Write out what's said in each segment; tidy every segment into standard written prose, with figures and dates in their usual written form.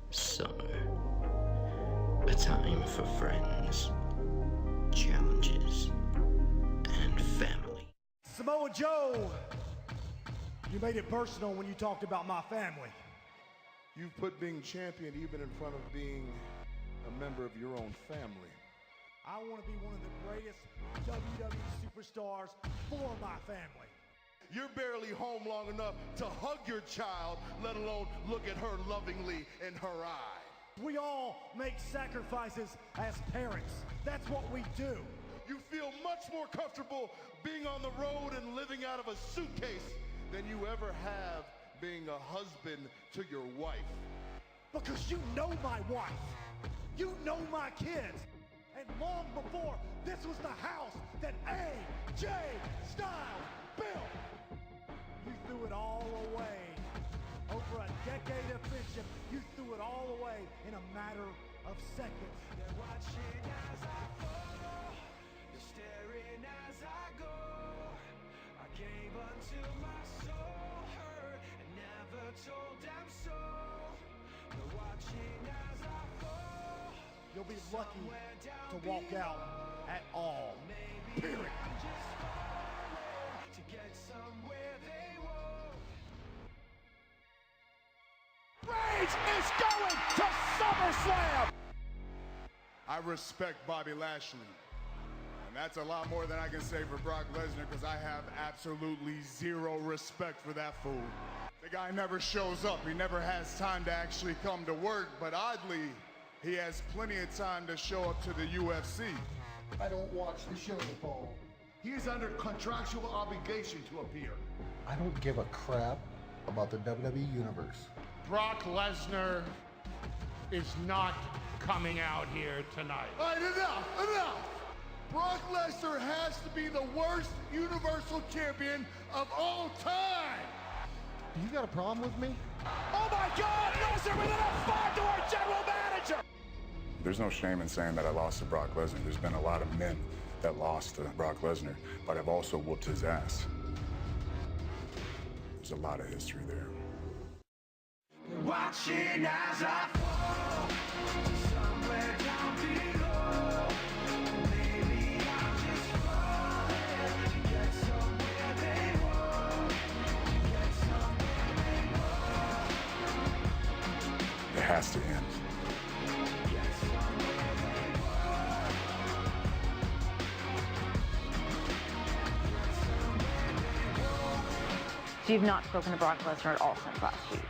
Summer. A time for friends, challenges, and family. Samoa Joe, you made it personal when you talked about my family. You've put being champion even in front of being a member of your own family. I want to be one of the greatest WWE superstars for my family. You're barely home long enough to hug your child, let alone look at her lovingly in her eye. We all make sacrifices as parents. That's what we do. You feel much more comfortable being on the road and living out of a suitcase than you ever have being a husband to your wife. Because you know my wife. You know my kids. And long before, this was the house that AJ Styles built. You threw it all away. Over a decade of friendship, you threw it all away in a matter of seconds. They're watching as I fall. They're staring as I go. I gave unto my soul, hurt, and never told them so. They're watching as I fall. You'll be lucky to walk out at all. Period. I'm just falling to get somewhere they won't. Reigns is going to SummerSlam! I respect Bobby Lashley. And that's a lot more than I can say for Brock Lesnar because I have absolutely zero respect for that fool. The guy never shows up. He never has time to actually come to work, but oddly, he has plenty of time to show up to the UFC. I don't watch the show, Paul. He is under contractual obligation to appear. I don't give a crap about the WWE Universe. Brock Lesnar is not coming out here tonight. All right, enough! Brock Lesnar has to be the worst Universal Champion of all time! You got a problem with me? Oh my God! Lesnar with an F5 to our general manager! There's no shame in saying that I lost to Brock Lesnar. There's been a lot of men that lost to Brock Lesnar, but I've also whooped his ass. There's a lot of history there. Watching as I fall, somewhere down below. Maybe I'm just falling to get somewhere they won't. Get somewhere they won't. It has to end. Get somewhere they won't. Get somewhere they won't. So you've not spoken to Brock Lesnar at all since last week?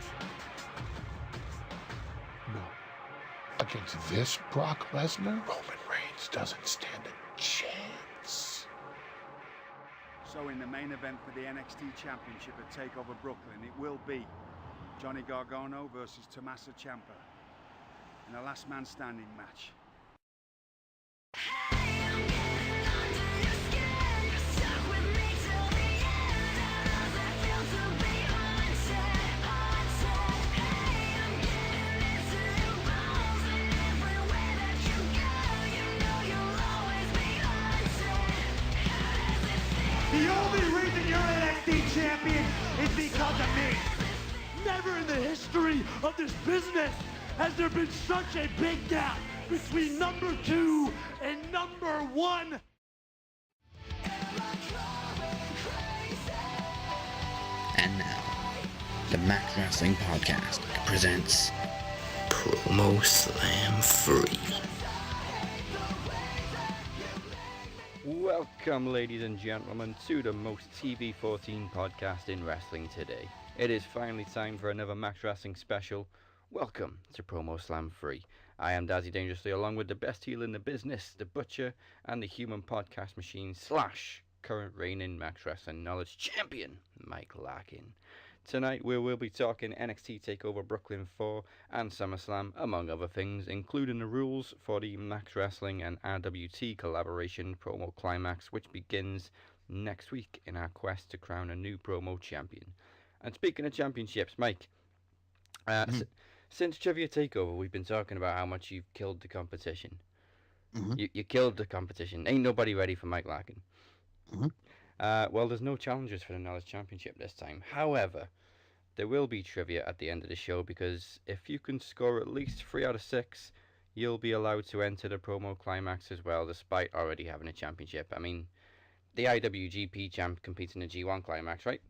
No. Against this Brock Lesnar, Roman Reigns doesn't stand a chance. So in the main event for the NXT Championship at TakeOver Brooklyn, it will be Johnny Gargano versus Tommaso Ciampa in a last man standing match. The only reason you're NXT champion is because of me. Never in the history of this business has there been such a big gap between number 2 and number 1. And now, the Max Wrestling Podcast presents Promo Slam Free. Welcome, ladies and gentlemen, to the most TV-14 podcast in wrestling today. It is finally time for another Max Wrestling special. Welcome to Promo Slam Free. I am Dazzy Dangerously, along with the best heel in the business, the Butcher, and the human podcast machine / current reigning Max Wrestling Knowledge Champion, Mike Larkin. Tonight we will be talking NXT Takeover Brooklyn 4 and SummerSlam, among other things, including the rules for the Max Wrestling and RWT collaboration Promo Climax, which begins next week in our quest to crown a new promo champion. And speaking of championships, Mike, since Trivia Takeover, we've been talking about how much you've killed the competition. You killed the competition. Ain't nobody ready for Mike Larkin. Well, there's no challengers for the Knowledge Championship this time. However, there will be trivia at the end of the show, because if you can score at least 3 out of 6, you'll be allowed to enter the Promo Climax as well, despite already having a championship. I mean, the IWGP champ competes in the G1 Climax, right?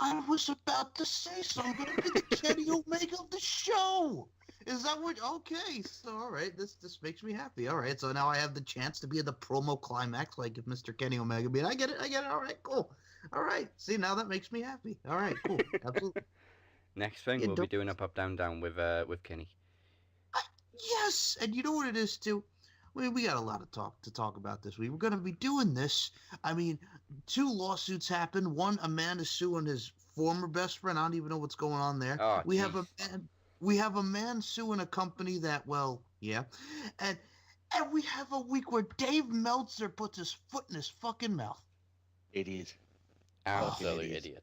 I was about to say, so I'm going to be the Kenny Omega of the show. Is that what? Okay, so all right, this makes me happy. All right, so now I have the chance to be in the Promo Climax, like if Mr. Kenny Omega be. I get it. All right, cool. All right, see, now that makes me happy. All right, cool, absolutely. Next thing, we'll be doing up, down, down with Kenny. Yes, and you know what it is too. We got a lot of to talk about this week. We're going to be doing this. I mean, 2 lawsuits happened. One, a man is suing his former best friend. I don't even know what's going on there. Oh, we have a man suing a company that, well, yeah, and we have a week where Dave Meltzer puts his foot in his fucking mouth. Idiot. Absolutely idiot.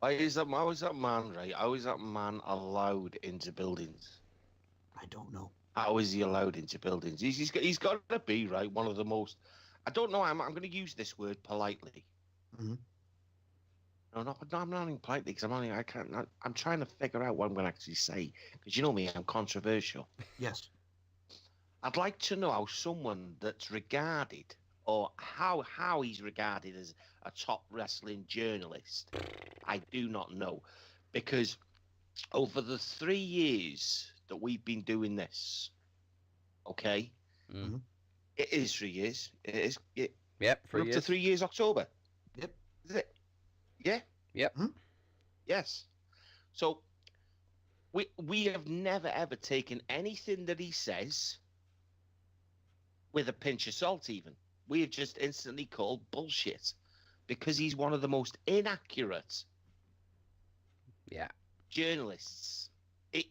Why is that man, right? How is that man allowed into buildings? I don't know. How is he allowed into buildings? He's got to be, right, one of the most... I don't know, I'm going to use this word politely. Mm-hmm. No, I'm not even politely, because I'm trying to figure out what I'm going to actually say. Because you know me, I'm controversial. Yes. I'd like to know how someone that's regarded, or how he's regarded as a top wrestling journalist, I do not know. Because over the 3 years that we've been doing this, okay? Mm-hmm. It is 3 years. It is. Yep, 3 we're years. up to 3 years October. Yep. Is it? Yeah? Yep. Mm-hmm. Yes. So, we have never, ever taken anything that he says with a pinch of salt, even. We have just instantly called bullshit, because he's one of the most inaccurate journalists.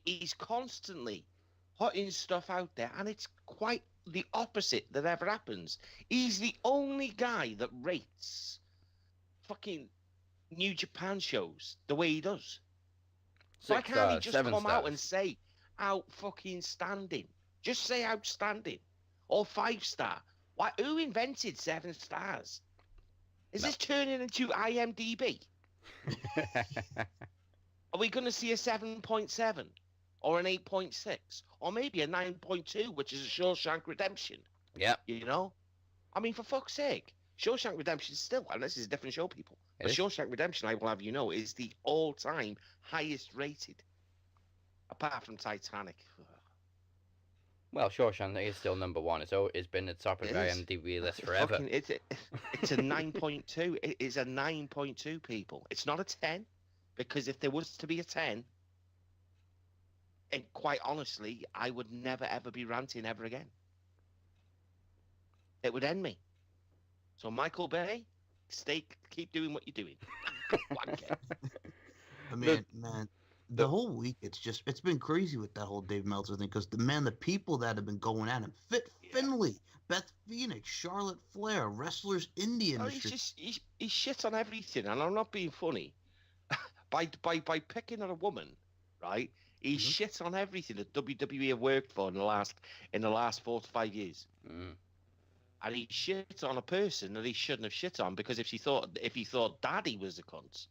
He's constantly putting stuff out there, and it's quite the opposite that ever happens. He's the only guy that rates fucking New Japan shows the way he does. So why can't he just come out and say out fucking standing? Just say outstanding or 5-star. Why? Who invented 7 stars? Is this turning into IMDb? Are we going to see a 7.7 or an 8.6 or maybe a 9.2, which is a Shawshank Redemption? Yeah. You know? I mean, for fuck's sake. Shawshank Redemption still, and this is a different show, people. But Shawshank Redemption, I will have you know, is the all-time highest rated, apart from Titanic. Well, Shawshank is still number 1. It's been at the top of the IMDb list forever. It's a 9.2. It is a 9.2, people. It's not a 10. Because if there was to be a 10, and quite honestly, I would never, ever be ranting ever again. It would end me. So, Michael Bay, keep doing what you're doing. I mean, man, the whole week, it's been crazy with that whole Dave Meltzer thing, because the people that have been going at him, Finlay, Beth Phoenix, Charlotte Flair, Wrestlers Indian. He shit on everything, and I'm not being funny. By picking on a woman, right? He shit on everything that WWE have worked for in the last 4 to 5 years. Mm. And he shit on a person that he shouldn't have shit on, because if he thought daddy was a cunt,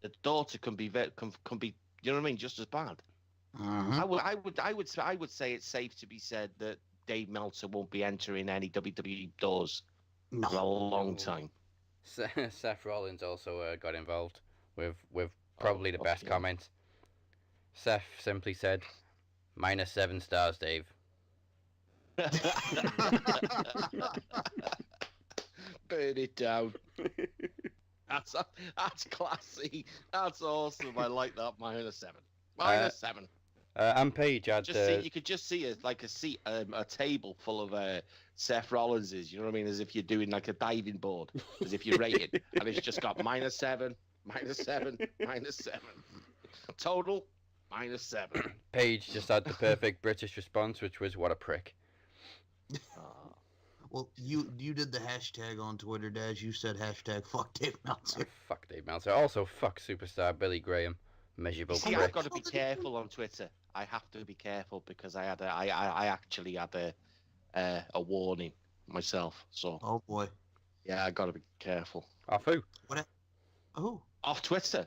the daughter can be you know what I mean, just as bad. I would say it's safe to be said that Dave Meltzer won't be entering any WWE doors for a long time. Seth Rollins also got involved with probably the best comment. Seth simply said, -7 stars, Dave. Burn it down. That's classy. That's awesome. I like that. -7. -7. And Paige had you could just see it like a table full of Seth Rollinses. You know what I mean? As if you're doing like a diving board, as if you're rated, and it's just got -7, -7, -7. Total -7. Paige just had the perfect British response, which was, "What a prick." Well, you did the hashtag on Twitter, Daz. You said hashtag fuck Dave Meltzer. Fuck Dave Meltzer. Also, fuck superstar Billy Graham. Measurable prick. I've got to be careful on Twitter. I have to be careful, because I actually had a warning myself. So. Oh boy. Yeah, I got to be careful. Off who? Oh. Off Twitter.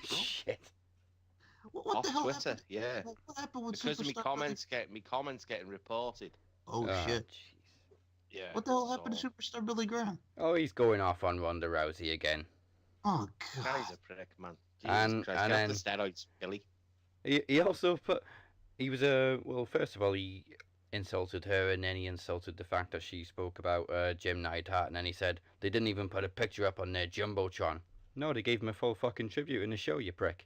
Shit. What Off the hell Twitter, happened? yeah. What happened with Because Superstar? me comments getting reported. Oh shit. Jeez. Yeah. What the hell happened to Superstar Billy Graham? Oh, he's going off on Ronda Rousey again. Oh god. Guy's a prick, man. Jesus Christ. Get then off the steroids, Billy. he also put, he was well, first of all, he insulted her, and then he insulted the fact that she spoke about Jim Neidhart, and then he said they didn't even put a picture up on their Jumbotron. No, they gave him a full fucking tribute in the show, you prick.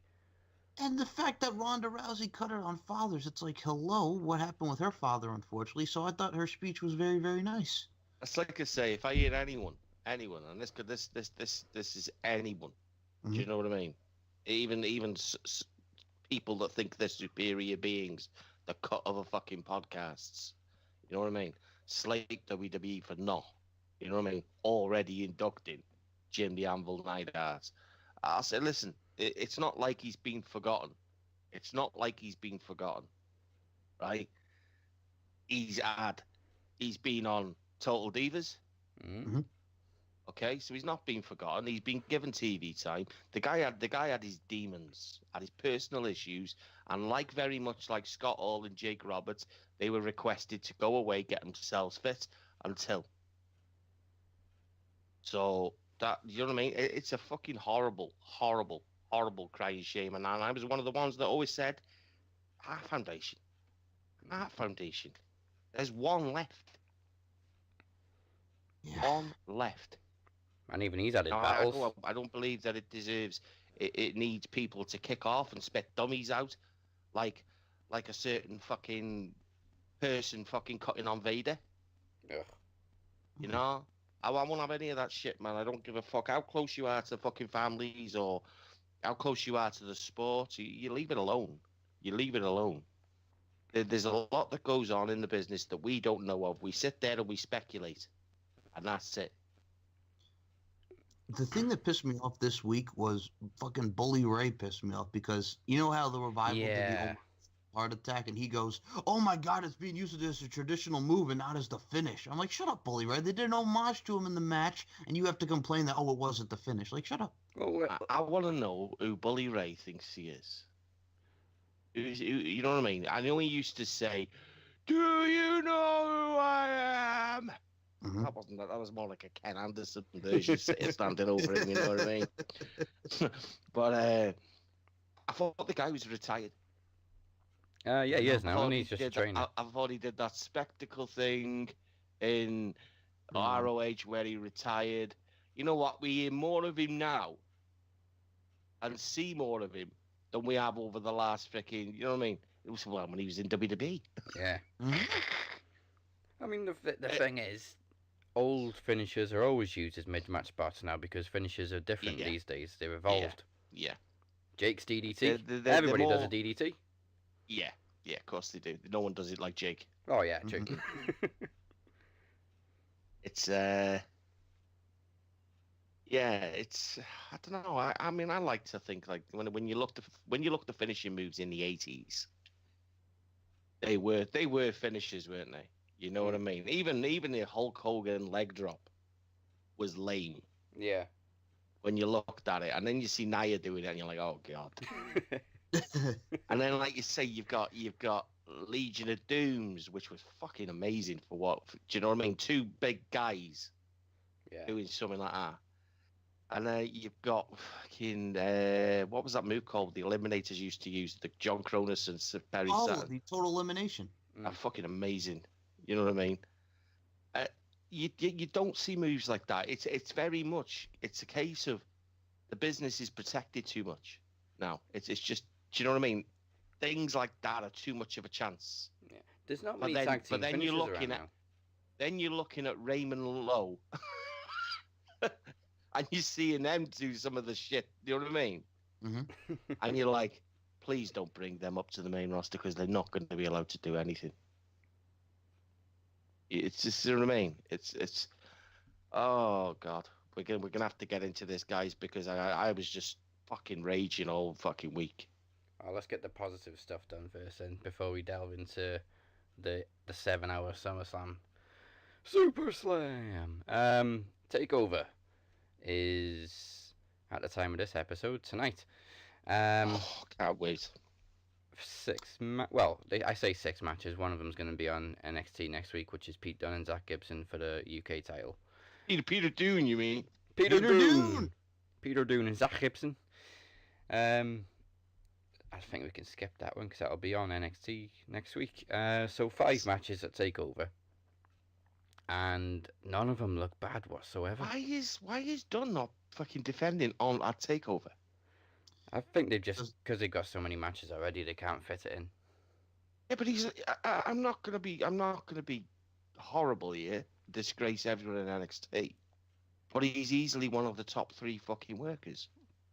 And the fact that Ronda Rousey cut her on fathers, it's like, hello, what happened with her father, unfortunately? So I thought her speech was very, very nice. It's like I say, if I hear anyone, and this is anyone. Mm-hmm. Do you know what I mean? Even people that think they're superior beings, the cut of a fucking podcasts. You know what I mean? Slate WWE for not. You know what I mean? Already inducting Jim the Anvil Neidhart. I said, listen, it's not like he's been forgotten. It's not like he's been forgotten, right? He's been on Total Divas. Mm-hmm. Okay, so he's not been forgotten. He's been given TV time. The guy had his demons, had his personal issues, and very much like Scott Hall and Jake Roberts, they were requested to go away, get themselves fit until. So that, you know what I mean? It's a fucking horrible, horrible, horrible crying shame. And I was one of the ones that always said, Heart Foundation. There's one left. Yeah. One left. And even he's had his No, battles. I don't believe that it deserves. It needs people to kick off and spit dummies out, like a certain fucking person fucking cutting on Vader. Ugh. You know, I won't have any of that shit, man. I don't give a fuck how close you are to the fucking families or how close you are to the sport. You leave it alone. You leave it alone. There's a lot that goes on in the business that we don't know of. We sit there and we speculate, and that's it. The thing that pissed me off this week was fucking Bully Ray pissed me off because you know how the Revival did the old heart attack and he goes, oh my god, it's being used as a traditional move and not as the finish. I'm like, shut up, Bully Ray. They did an homage to him in the match and you have to complain that, oh, it wasn't the finish. Like, shut up. Well, I want to know who Bully Ray thinks he is. You know what I mean? I know he used to say, do you know who I am? Mm-hmm. That was more like a Ken Anderson version standing over him, you know what I mean? But I thought the guy was retired. Yeah, he is now, and he's just a trainer. I thought he did that spectacle thing in ROH where he retired. You know what? We hear more of him now and see more of him than we have over the last freaking, you know what I mean? It was when he was in WWE. Yeah. I mean, the thing is, old finishers are always used as mid-match spots now because finishers are different these days. They've evolved. Yeah. Jake's DDT. Everybody does a DDT. Yeah, of course they do. No one does it like Jake. Oh, yeah, Jake. It's, it's, I don't know. I mean, I like to think like when you look the finishing moves in the 80s, they were finishers, weren't they? You know what I mean? Even the Hulk Hogan leg drop was lame. Yeah. When you looked at it, and then you see Nia doing it, and you're like, oh god. And then, like you say, you've got Legion of Dooms, which was fucking amazing for what? Do you know what I mean? Two big guys doing something like that. And you've got fucking what was that move called? The Eliminators used to use, the John Cronus and Perry Saturn. The Total Elimination. Fucking amazing. You know what I mean? You don't see moves like that. It's very much, it's a case of the business is protected too much now. It's just, do you know what I mean? Things like that are too much of a chance. Yeah. There's not many tag team finishers around now. Then you're looking at Raymond Lowe, and you're seeing them do some of the shit. You know what I mean? Mm-hmm. And you're like, please don't bring them up to the main roster because they're not going to be allowed to do anything. It's just, you know what I mean? It's oh god, we're gonna have to get into this, guys, because I was just fucking raging all fucking week. Oh, let's get the positive stuff done first, then, before we delve into the 7-hour SummerSlam Super Slam. Takeover is at the time of this episode tonight. Can't wait. I say 6 matches. One of them's going to be on NXT next week, which is Pete Dunne and Zach Gibson for the UK title. Peter Dunne, you mean? Peter Dunne and Zach Gibson. I think we can skip that one because that'll be on NXT next week. So 5 matches at Takeover, and none of them look bad whatsoever. Why is Dunne not fucking defending on at Takeover? I think they've just because they've got so many matches already, they can't fit it in. Yeah, but I'm not gonna be horrible here. Disgrace everyone in NXT, but he's easily one of the top 3 fucking workers.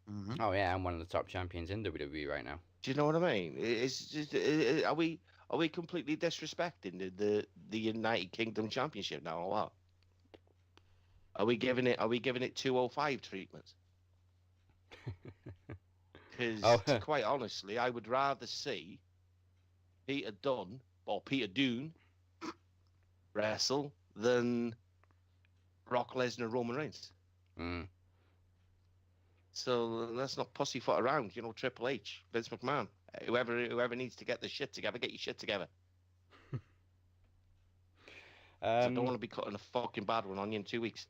Mm-hmm. Oh yeah, I'm one of the top champions in WWE right now. Do you know what I mean? It's just, are we completely disrespecting the United Kingdom Championship now or what? Are we giving it 205 treatment? Because quite honestly, I would rather see Peter Dunne wrestle than Brock Lesnar, Roman Reigns. Mm. So let's not pussyfoot around. Triple H, Vince McMahon, whoever needs to get the shit together, get your shit together. I don't want to be cutting a fucking bad one on you in 2 weeks.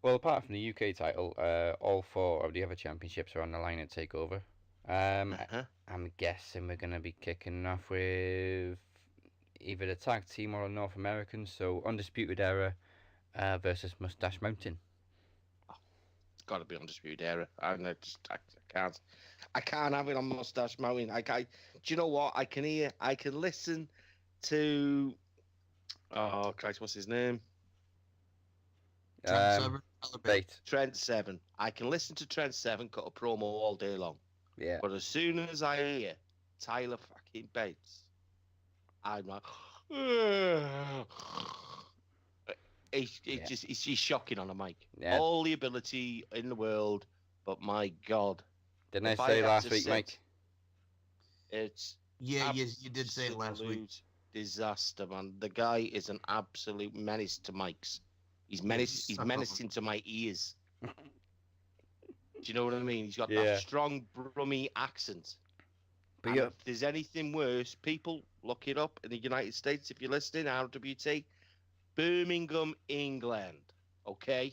Well, apart from the UK title, all 4 of the other championships are on the line at Takeover. I'm guessing we're going to be kicking off with either the tag team or the North American. So Undisputed Era versus Mustache Mountain. It's got to be Undisputed Era. I can't have it on Mustache Mountain. Do you know what? I can listen to. Oh Christ, what's his name? Trent Seven. I can listen to Trent Seven cut a promo all day long. Yeah. But as soon as I hear Tyler fucking Bates, I'm like, he's shocking on a mic. Yeah. All the ability in the world, but my God. Didn't I say last week, Mike? It's you did say it last week. Disaster, man. The guy is an absolute menace to mics. He's menacing to my ears. Do you know what I mean? He's got that strong Brummy accent. But if there's anything worse, people look it up in the United States. If you're listening, RWT, Birmingham, England. Okay,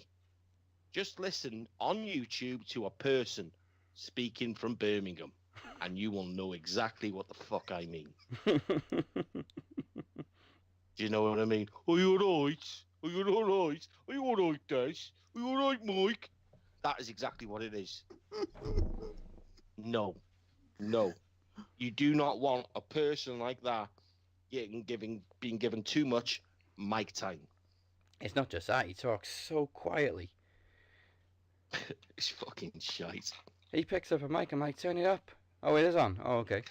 just listen on YouTube to a person speaking from Birmingham, and you will know exactly what the fuck I mean. Do you know what I mean? Are you alright? Are you alright? Are you alright, Des? Are you alright, Mike? That is exactly what it is. No. You do not want a person like that being given too much mic time. It's not just that, he talks so quietly. It's fucking shite. He picks up a mic, I'm like, turn it up. Oh, it is on. Oh, okay.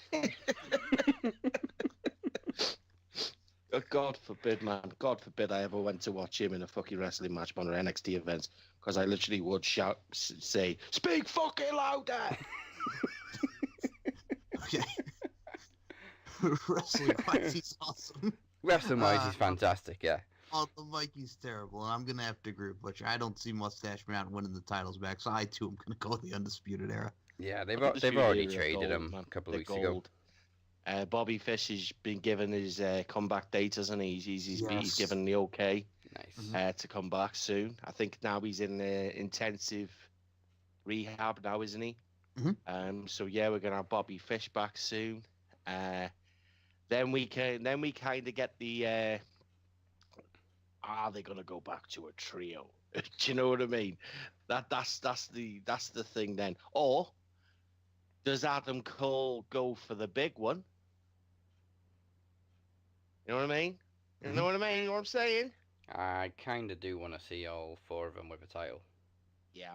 God forbid, man. God forbid I ever went to watch him in a fucking wrestling match on an NXT event, because I literally would say, "Speak fucking louder!" Okay. Wrestling-wise, he's awesome. Wrestling-wise, he's fantastic, yeah. On the mic, he's terrible, and I'm going to have to agree with Butcher. I don't see Mustache Mountain winning the titles back, so I, too, am going to go with the Undisputed Era. Yeah, they've already traded him a couple of weeks ago. Bobby Fish has been given his comeback date, hasn't he? He's given the okay to come back soon. I think now he's in intensive rehab now, isn't he? Mm-hmm. So yeah, we're gonna have Bobby Fish back soon. Then we kind of get the are they gonna go back to a trio? Do you know what I mean? That's the thing then. Or does Adam Cole go for the big one? You know what I mean? You know what I mean? You know what I'm saying? I kind of do want to see all 4 of them with a title. Yeah,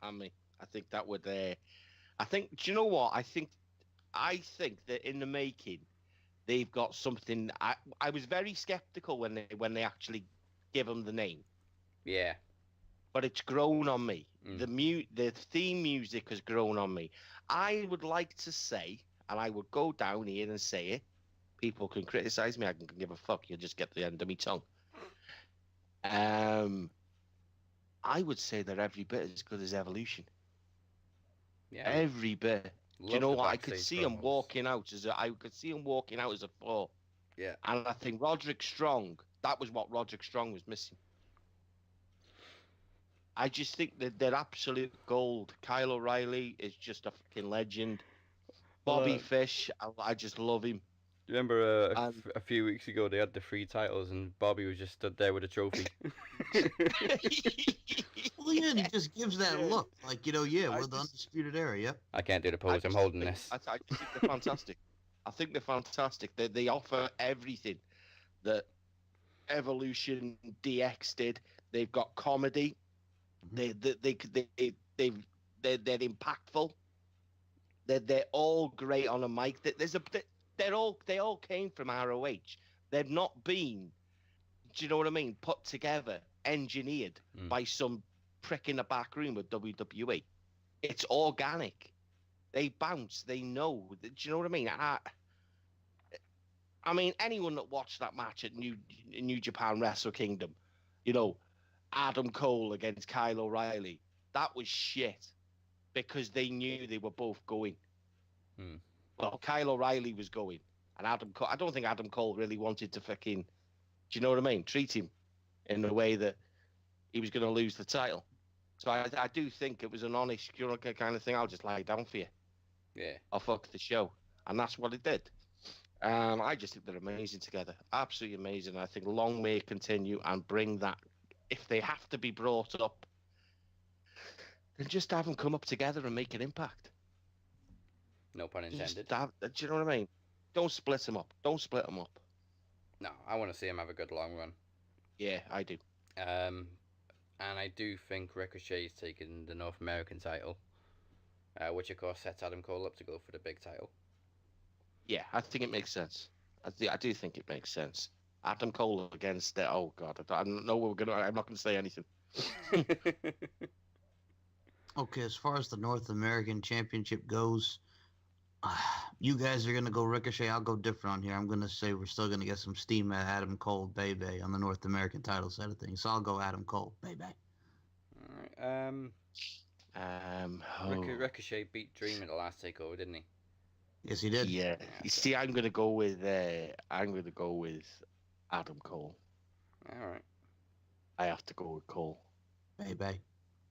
I think that would. I think. Do you know what? I think that in the making, they've got something. I was very skeptical when they actually give them the name. Yeah. But it's grown on me. The theme music has grown on me. I would like to say, and I would go down here and say it. People can criticize me. I can give a fuck. You'll just get the end of me tongue. I would say they're every bit as good as Evolution. Yeah. Every bit. Do you Love know the what? I could backstage see him promos. walking out as a 4. Yeah. And I think Roderick Strong, that was what Roderick Strong was missing. I just think that they're absolute gold. Kyle O'Reilly is just a fucking legend. Bobby Fish, I just love him. Do you remember a few weeks ago they had the 3 titles and Bobby was just stood there with a trophy? Well, yeah, and he just gives that look, like, we're the Undisputed Era, yep. I can't do the pose, I'm holding this. I think they're fantastic. I think they're fantastic. They offer everything that Evolution DX did. They've got comedy. They're impactful. They're all great on a mic. They all came from ROH. They've not been, do you know what I mean, put together, engineered by some prick in the back room with WWE. It's organic. They bounce. They know. Do you know what I mean? I mean, anyone that watched that match at New Japan Wrestle Kingdom, Adam Cole against Kyle O'Reilly, that was shit because they knew they were both going. Well, Kyle O'Reilly was going, and Adam Cole. I don't think Adam Cole really wanted to fucking, do you know what I mean? Treat him in a way that he was going to lose the title. So I do think it was an honest, kind of thing. I'll just lie down for you. Yeah. I'll fuck the show, and that's what it did. I just think they're amazing together, absolutely amazing. I think long may it continue and bring that. If they have to be brought up, then just have them come up together and make an impact. No pun intended. Do you know what I mean? Don't split them up. Don't split them up. No, I want to see him have a good long run. Yeah, I do. And I do think Ricochet is taking the North American title, which of course sets Adam Cole up to go for the big title. Yeah, I think it makes sense. I do think it makes sense. Adam Cole against oh god, I don't know. I'm not gonna say anything. Okay, as far as the North American Championship goes, you guys are gonna go Ricochet. I'll go different on here. I'm gonna say we're still gonna get some steam at Adam Cole, baby, on the North American title side of things. So I'll go Adam Cole, baby. All right. Ricochet beat Dream at the last takeover, didn't he? Yes, he did. Yeah. You see, I'm gonna go with Adam Cole. All right. I have to go with Cole. Baby.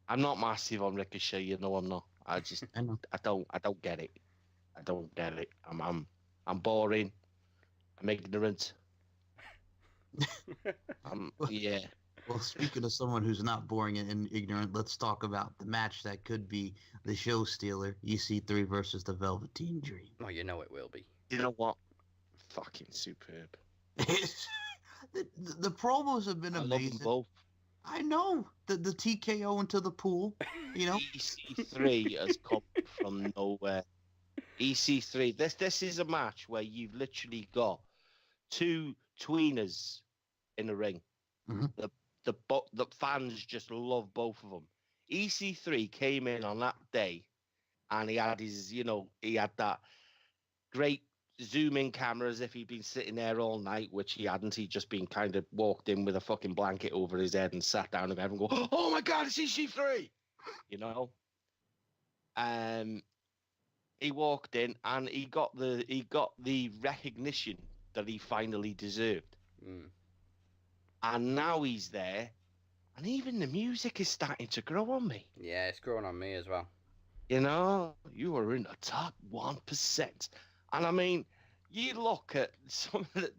I'm not massive on Ricochet. You know, I'm not. I don't get it. I don't get it. I'm boring. I'm ignorant. Yeah. Well, speaking of someone who's not boring and ignorant, let's talk about the match that could be the show stealer, EC3 versus the Velveteen Dream. Oh, you know it will be. You know what? Fucking superb. the promos have been amazing. I love them both. I know. The TKO into the pool, EC3 has come from nowhere. EC3. This is a match where you've literally got 2 tweeners in the ring. Mm-hmm. The fans just love both of them. EC3 came in on that day, and he had he had that great zoom in camera as if he'd been sitting there all night, which he hadn't. He'd just been kind of walked in with a fucking blanket over his head and sat down and everyone go, "Oh my God, it's EC3!" He walked in and he got the recognition that he finally deserved. And now he's there, and even the music is starting to grow on me. Yeah, it's growing on me as well. You are in the top 1%. And I mean, you look at some of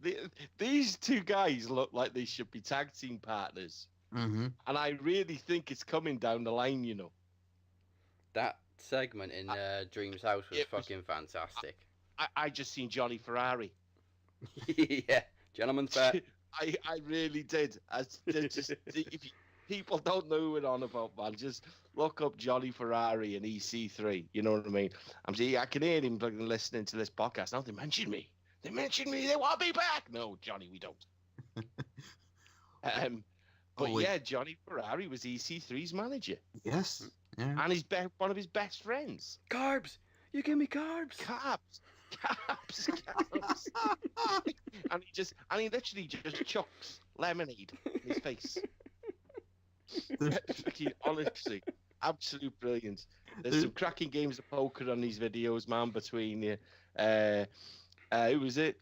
these 2 guys look like they should be tag team partners. Mm-hmm. And I really think it's coming down the line, That segment in Dream's house was fucking fantastic. I just seen Johnny Ferrari. Yeah, gentleman's bet. I really did. If people don't know who we're on about, man, just look up Johnny Ferrari and EC3. You know what I mean? I can hear him listening to this podcast. Now they mention me. They want me back. No, Johnny, we don't. But Johnny Ferrari was EC3's manager. Yes. Yeah. And he's one of his best friends. Carbs. You give me carbs. Carbs. And he literally just chucks lemonade in his face. Honestly, Absolute brilliance. There's some cracking games of poker on these videos, man. Between who was it?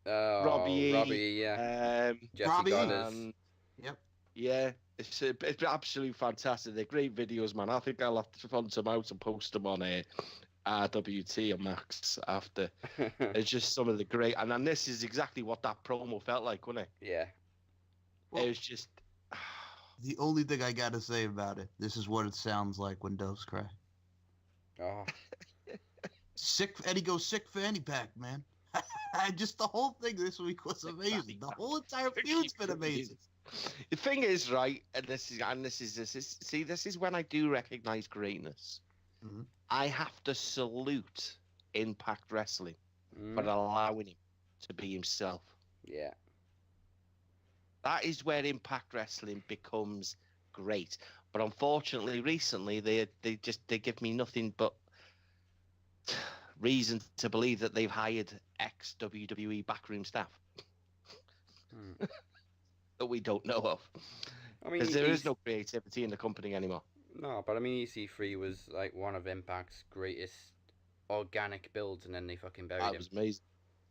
Robbie, yeah. Jesse Robbie. Goddard. Yep. Yeah, it's absolutely fantastic. They're great videos, man. I think I'll have to fund some out and post them on RWT or Max after. It's just some of the great, and this is exactly what that promo felt like, wasn't it? Yeah. Well, it was just. The only thing I gotta say about it, this is what it sounds like when doves cry. Oh. Sick, Eddie goes sick for any pack, man. Just the whole thing this week was amazing. The whole entire feud's been amazing. The thing is, right, and this is when I do recognize greatness. Mm-hmm. I have to salute Impact Wrestling for allowing him to be himself. Yeah. That is where Impact Wrestling becomes great. But unfortunately, recently they give me nothing but reason to believe that they've hired ex-WWE backroom staff that we don't know of. I mean, because there is no creativity in the company anymore. No, but I mean, EC3 was like one of Impact's greatest organic builds, and then they fucking buried him. That was amazing,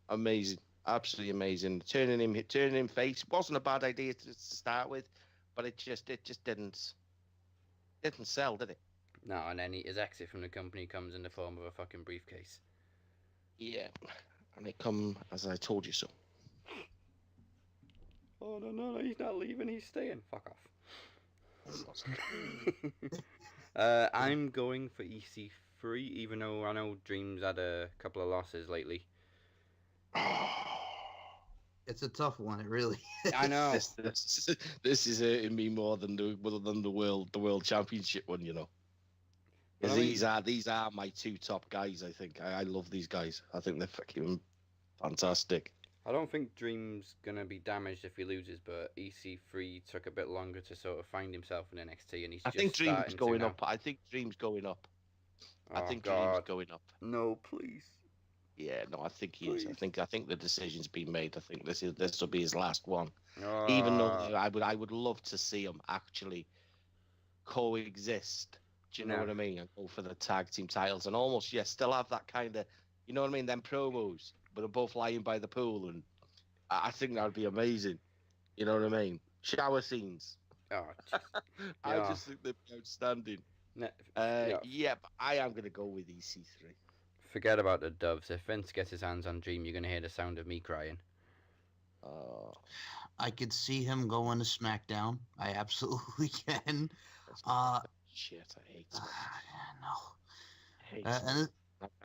amazing, absolutely amazing. Turning him face wasn't a bad idea to start with, but it just didn't sell, did it? No, and then his exit from the company comes in the form of a fucking briefcase. Yeah, and it come as I told you so. Oh no, he's not leaving, he's staying. Fuck off. I'm going for EC3, even though I know Dreams had a couple of losses lately. It's a tough one, it really is. I know. This is hurting me more than the world championship one, you know. Because these are my two top guys. I think I love these guys. I think they're fucking fantastic. I don't think Dream's gonna be damaged if he loses, but EC3 took a bit longer to sort of find himself in NXT, and I think Dream's going up. I think Dream's going up. Oh, I think God. Dream's going up. No, please. Yeah, no, I think he is. I think the decision's been made. I think this will be his last one. Oh. Even though I would love to see him actually coexist. Do you know what I mean? And go for the tag team titles and almost still have that kind of, you know what I mean? Them promos, but they're both lying by the pool, and I think that would be amazing. You know what I mean? Shower scenes. Oh, I just think they'd be outstanding. No, yeah, but I am going to go with EC3. Forget about the doves. If Vince gets his hands on Dream, you're going to hear the sound of me crying. I could see him going to SmackDown. I absolutely can. Shit, I hate SmackDown. and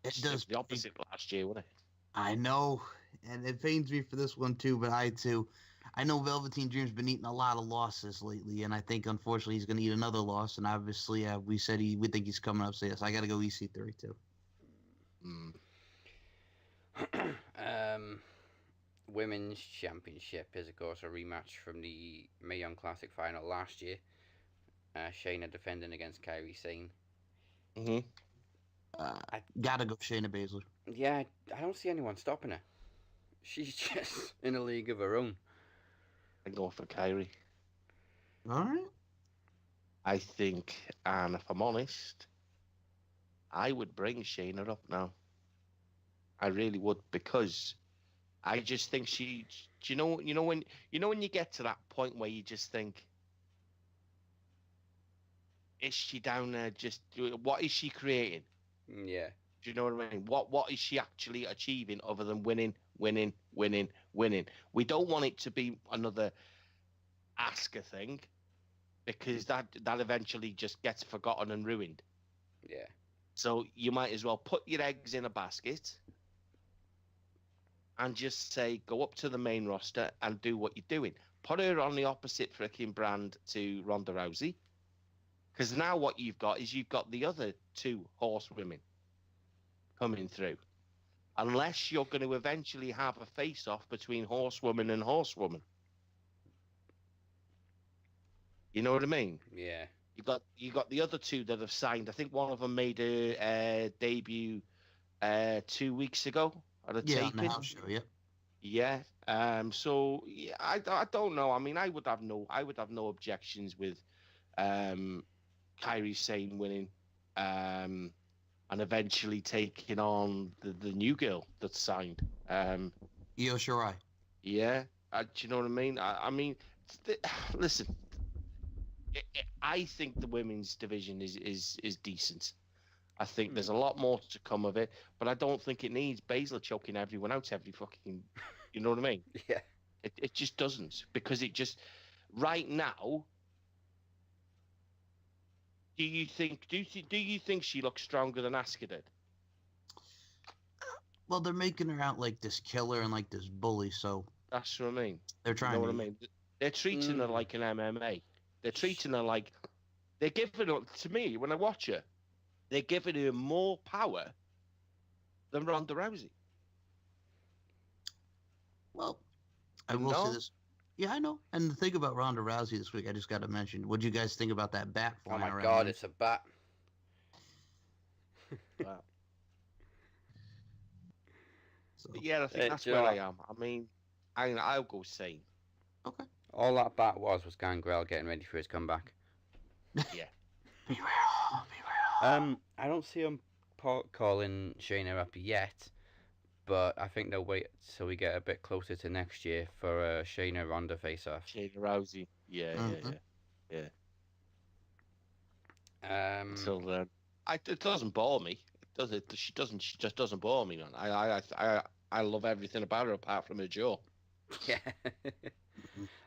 it does the opposite last year, wasn't it? I know, and it pains me for this one too. But I know Velveteen Dream's been eating a lot of losses lately, and I think unfortunately he's going to eat another loss. And obviously, we said we think he's coming up. So yes, I got to go EC3 too. Women's Championship is of course a rematch from the Mae Young Classic final last year. Shayna defending against Kairi Sane. I gotta go Shayna Baszler. Yeah, I don't see anyone stopping her. She's just in a league of her own. I'm going for Kairi. All right. I think, and if I'm honest, I would bring Shayna up now. I really would, because I just think she. You know when you get to that point where you just think, is she down there just what is she creating? Yeah. Do you know what I mean? What is she actually achieving other than winning? We don't want it to be another Asuka thing, because that eventually just gets forgotten and ruined. Yeah. So you might as well put your eggs in a basket and just say, go up to the main roster and do what you're doing. Put her on the opposite freaking brand to Ronda Rousey. Because now what you've got is you've got the other two horsewomen coming through. Unless you're going to eventually have a face-off between horsewoman and horsewoman. You know what I mean? Yeah. You got the other two that have signed. I think one of them made a debut 2 weeks ago at a taping. On the house show, yeah. Yeah. So yeah, I don't know. I mean, I would have no objections with Kairi Sane winning, and eventually taking on the new girl that's signed. Io Shirai. Yeah, do you know what I mean? I mean, listen, I think the women's division is decent. I think there's a lot more to come of it, but I don't think it needs Baszler choking everyone out every fucking, you know what I mean? Yeah. It just doesn't, because it just, right now, do you think she looks stronger than Asuka did? Well, they're making her out like this killer and like this bully, so That's what I mean. they're trying You know to. what I mean? They're treating her like an MMA. They're treating her like, they're giving her, to me, when I watch her, they're giving her more power than Ronda Rousey. Well, I will say this. Yeah, I know. And the thing about Ronda Rousey this week, I just got to mention. What do you guys think about that bat flying around? Oh my God, it's a bat. Wow. But yeah, I think that's where I am. I mean, I'll go Sane. Okay. All that bat was Gangrel getting ready for his comeback. Yeah. I don't see him calling Shayna up yet, but I think they'll wait till we get a bit closer to next year for a Shayna Ronda face-off. Shayna Rousey. Yeah. Until then, it doesn't bore me. She just doesn't bore me, man. I love everything about her apart from her jaw. Yeah.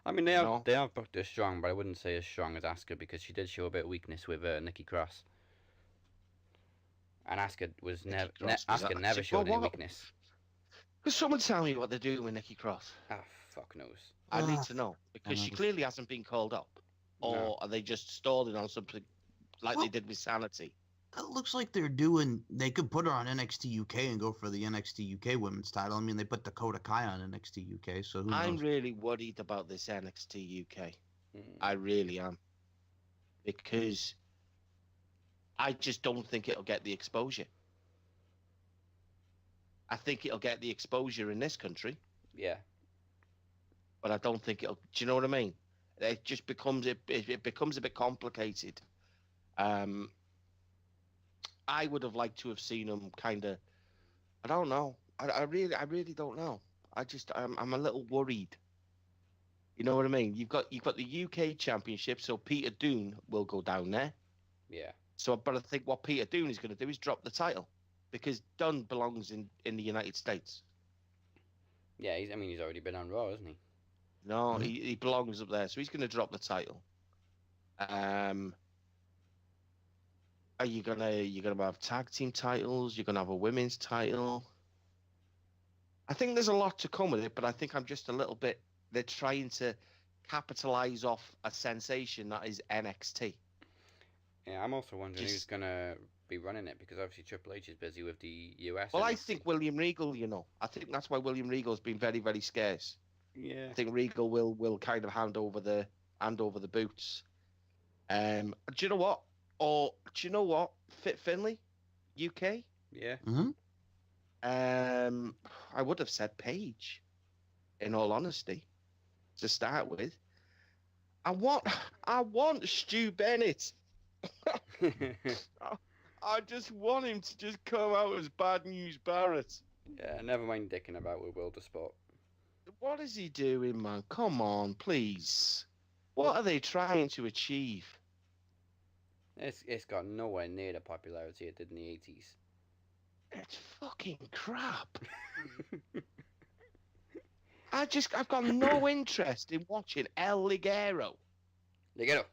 I mean, they have booked her strong, but I wouldn't say as strong as Asuka, because she did show a bit of weakness with Nikki Cross. And Asuka was never showed any weakness. Could someone tell me what they're doing with Nikki Cross? Ah, fuck knows. I need to know, because she clearly hasn't been called up. Or are they just stalling on something like they did with Sanity? It looks like they could put her on NXT UK and go for the NXT UK women's title. I mean, they put Dakota Kai on NXT UK, so who knows? I'm really worried about this NXT UK. I really am. Because I just don't think it'll get the exposure. I think it'll get the exposure in this country. Yeah. But I don't think it'll, do you know what I mean? It just becomes, it becomes a bit complicated. I would have liked to have seen them kind of, I don't know. I really don't know. I'm a little worried. You know what I mean? You've got the UK Championship, so Peter Dunne will go down there. Yeah. So, but I think what Peter Dunne is going to do is drop the title, because Dunne belongs in the United States. Yeah, he's already been on Raw, hasn't he? No, he belongs up there, so he's going to drop the title. Are you gonna have tag team titles? You're gonna have a women's title. I think there's a lot to come with it, but I think I'm just a little bit. They're trying to capitalize off a sensation that is NXT. Yeah, I'm also wondering who's gonna be running it, because obviously Triple H is busy with the US. Well, I think William Regal. I think that's why William Regal's been very, very scarce. Yeah. I think Regal will kind of hand over the boots. Do you know what? Or do you know what? Fit Finlay, UK. Yeah. Mm-hmm. I would have said Paige, in all honesty, to start with. I want Stu Bennett. I just want him to just come out as Bad News Barrett. Yeah, never mind dicking about with World of Sport. What is he doing, man? Come on, please. What are they trying to achieve? It's got nowhere near the popularity it did in the 80s. It's fucking crap. I've got no interest in watching El Ligero. Ligero.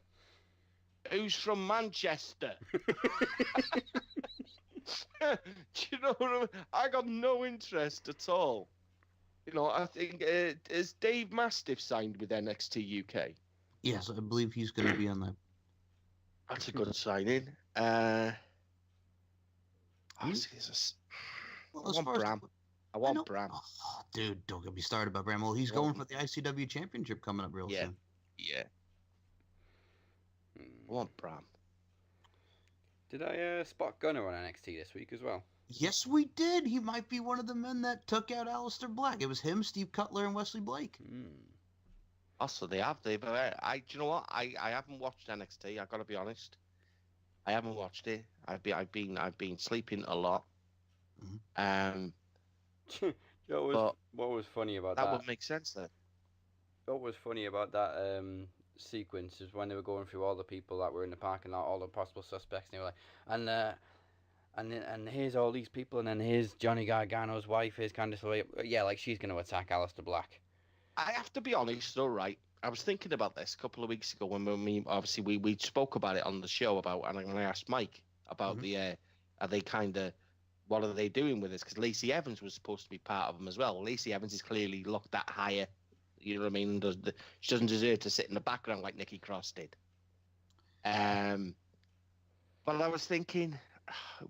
Who's from Manchester. Do you know what I mean? I got no interest at all. I think, is Dave Mastiff signed with NXT UK? Yes, I believe he's going to be on that. That's a good signing. I want Bram. I want Bram. Oh, dude, don't get me started about Bram. Well, he's going for the ICW Championship coming up real soon. Yeah. I want Bram. Did I spot Gunner on NXT this week as well? Yes, we did. He might be one of the men that took out Aleister Black. It was him, Steve Cutler, and Wesley Blake. Also, they have. Do you know what? I haven't watched NXT. I got to be honest. I haven't watched it. I've been sleeping a lot. What was funny about that that? would make sense then. What was funny about that sequence is when they were going through all the people that were in the parking lot, all the possible suspects, and they were like, and here's all these people, and then here's Johnny Gargano's wife, here's Candice LeRae. Yeah, like she's going to attack Aleister Black. I have to be honest, though, right? I was thinking about this a couple of weeks ago when we spoke about it on the show and I asked Mike about are they kind of, what are they doing with this? Because Lacey Evans was supposed to be part of them as well. Lacey Evans is clearly looked at higher. You know what I mean? She doesn't deserve to sit in the background like Nikki Cross did. But I was thinking,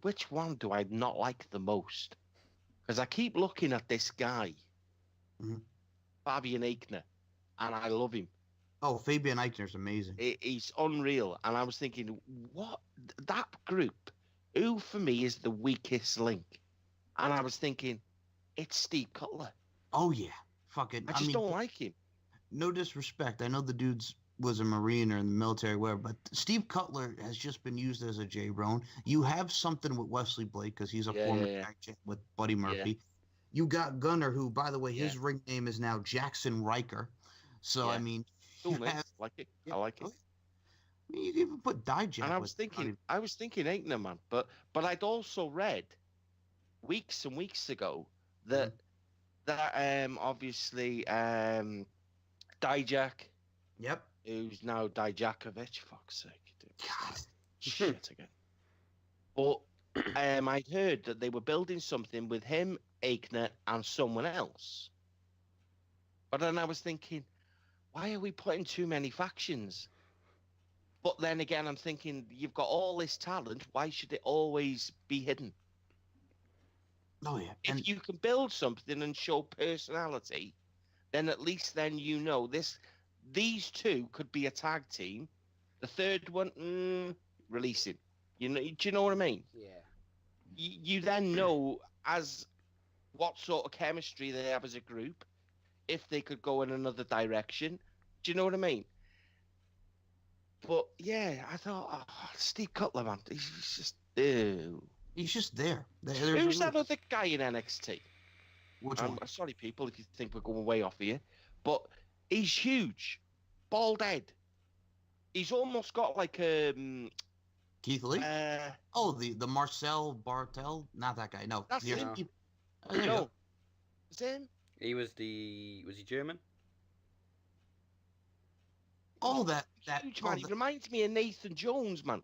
which one do I not like the most? Because I keep looking at this guy, Fabian Aichner, and I love him. Oh, Fabian Eichner's amazing. He's unreal. And I was thinking, what? That group, who for me is the weakest link? And I was thinking, it's Steve Cutler. Oh, yeah. Fucking. I don't like him. No disrespect. I know the dude's was a Marine or in the military, whatever, but Steve Cutler has just been used as a J-Bone. You have something with Wesley Blake because he's a former tag champ with Buddy Murphy. Yeah. You got Gunner, who, by the way, his ring name is now Jackson Riker. So, I mean... Cool, man. Like it. I like it. I mean, you can even put Dijak. And I was thinking Aichner, man, but I'd also read weeks and weeks ago that obviously Dijak. Yep. Who's now Dijakovic? Fuck's sake, dude. God. Shit again. But I'd heard that they were building something with him, Aichner, and someone else. But then I was thinking, why are we putting too many factions? But then again, I'm thinking, you've got all this talent. Why should it always be hidden? Oh, yeah. If you can build something and show personality, then at least then you know these two could be a tag team. The third one, releasing. You know, do you know what I mean? Yeah. You then know as what sort of chemistry they have as a group, if they could go in another direction. Do you know what I mean? But yeah, I thought, Steve Cutler, man, he's just, ew. He's just there. Who's that other guy in NXT? Which one? Sorry, people, if you think we're going way off here, but he's huge, bald head. He's almost got like a Keith Lee. The Marcel Bartel, not that guy. No, that's him. No, it's him. Was he German? Oh, that huge man. He reminds me of Nathan Jones, man.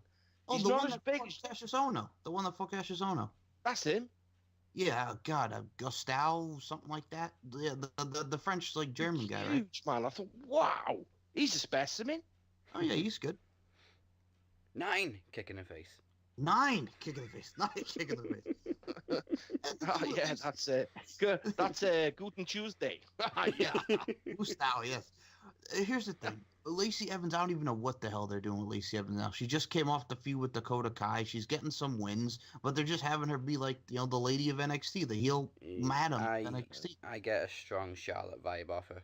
He's the not one as big as Cassius Ohno. The one that fucked Cassius Ohno. That's him. Yeah, God, Gustavo, something like that. Yeah, the French, like, German guy, right? Huge, man. I thought, wow, he's a specimen. Oh, yeah, he's good. 9, kick in the face. 9, kick in the face. 9, kick in the face. Oh, yeah, that's good. That's Guten Tuesday. Yeah, Gustavo, yes. Here's the thing. Lacey Evans, I don't even know what the hell they're doing with Lacey Evans now. She just came off the feud with Dakota Kai. She's getting some wins, but they're just having her be like, the lady of NXT, the heel madam of NXT. I get a strong Charlotte vibe off her.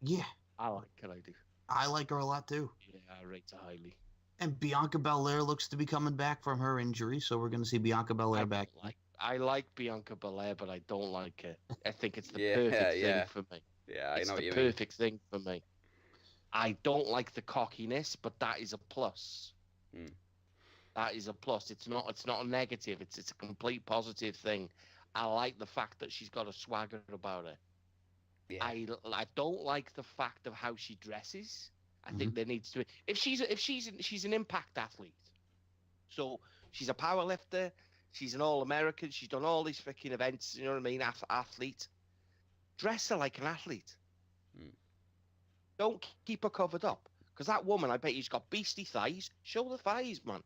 Yeah. I like her, I do. I like her a lot, too. Yeah, I rate her highly. And Bianca Belair looks to be coming back from her injury, so we're going to see Bianca Belair back. I like Bianca Belair, but I don't like her. I think it's the perfect thing for me. Yeah, I know what you mean. It's the perfect thing for me. I don't like the cockiness, but that is a plus. That is a plus. It's not a negative. It's a complete positive thing. I like the fact that she's got a swagger about her. Yeah. I don't like the fact of how she dresses. I think there needs to be, if she's an Impact athlete. So she's a power lifter, she's an All-American, she's done all these freaking events, you know what I mean, athlete. Dress her like an athlete. Don't keep her covered up. Because that woman, I bet she's got beastly thighs. Show the thighs, man.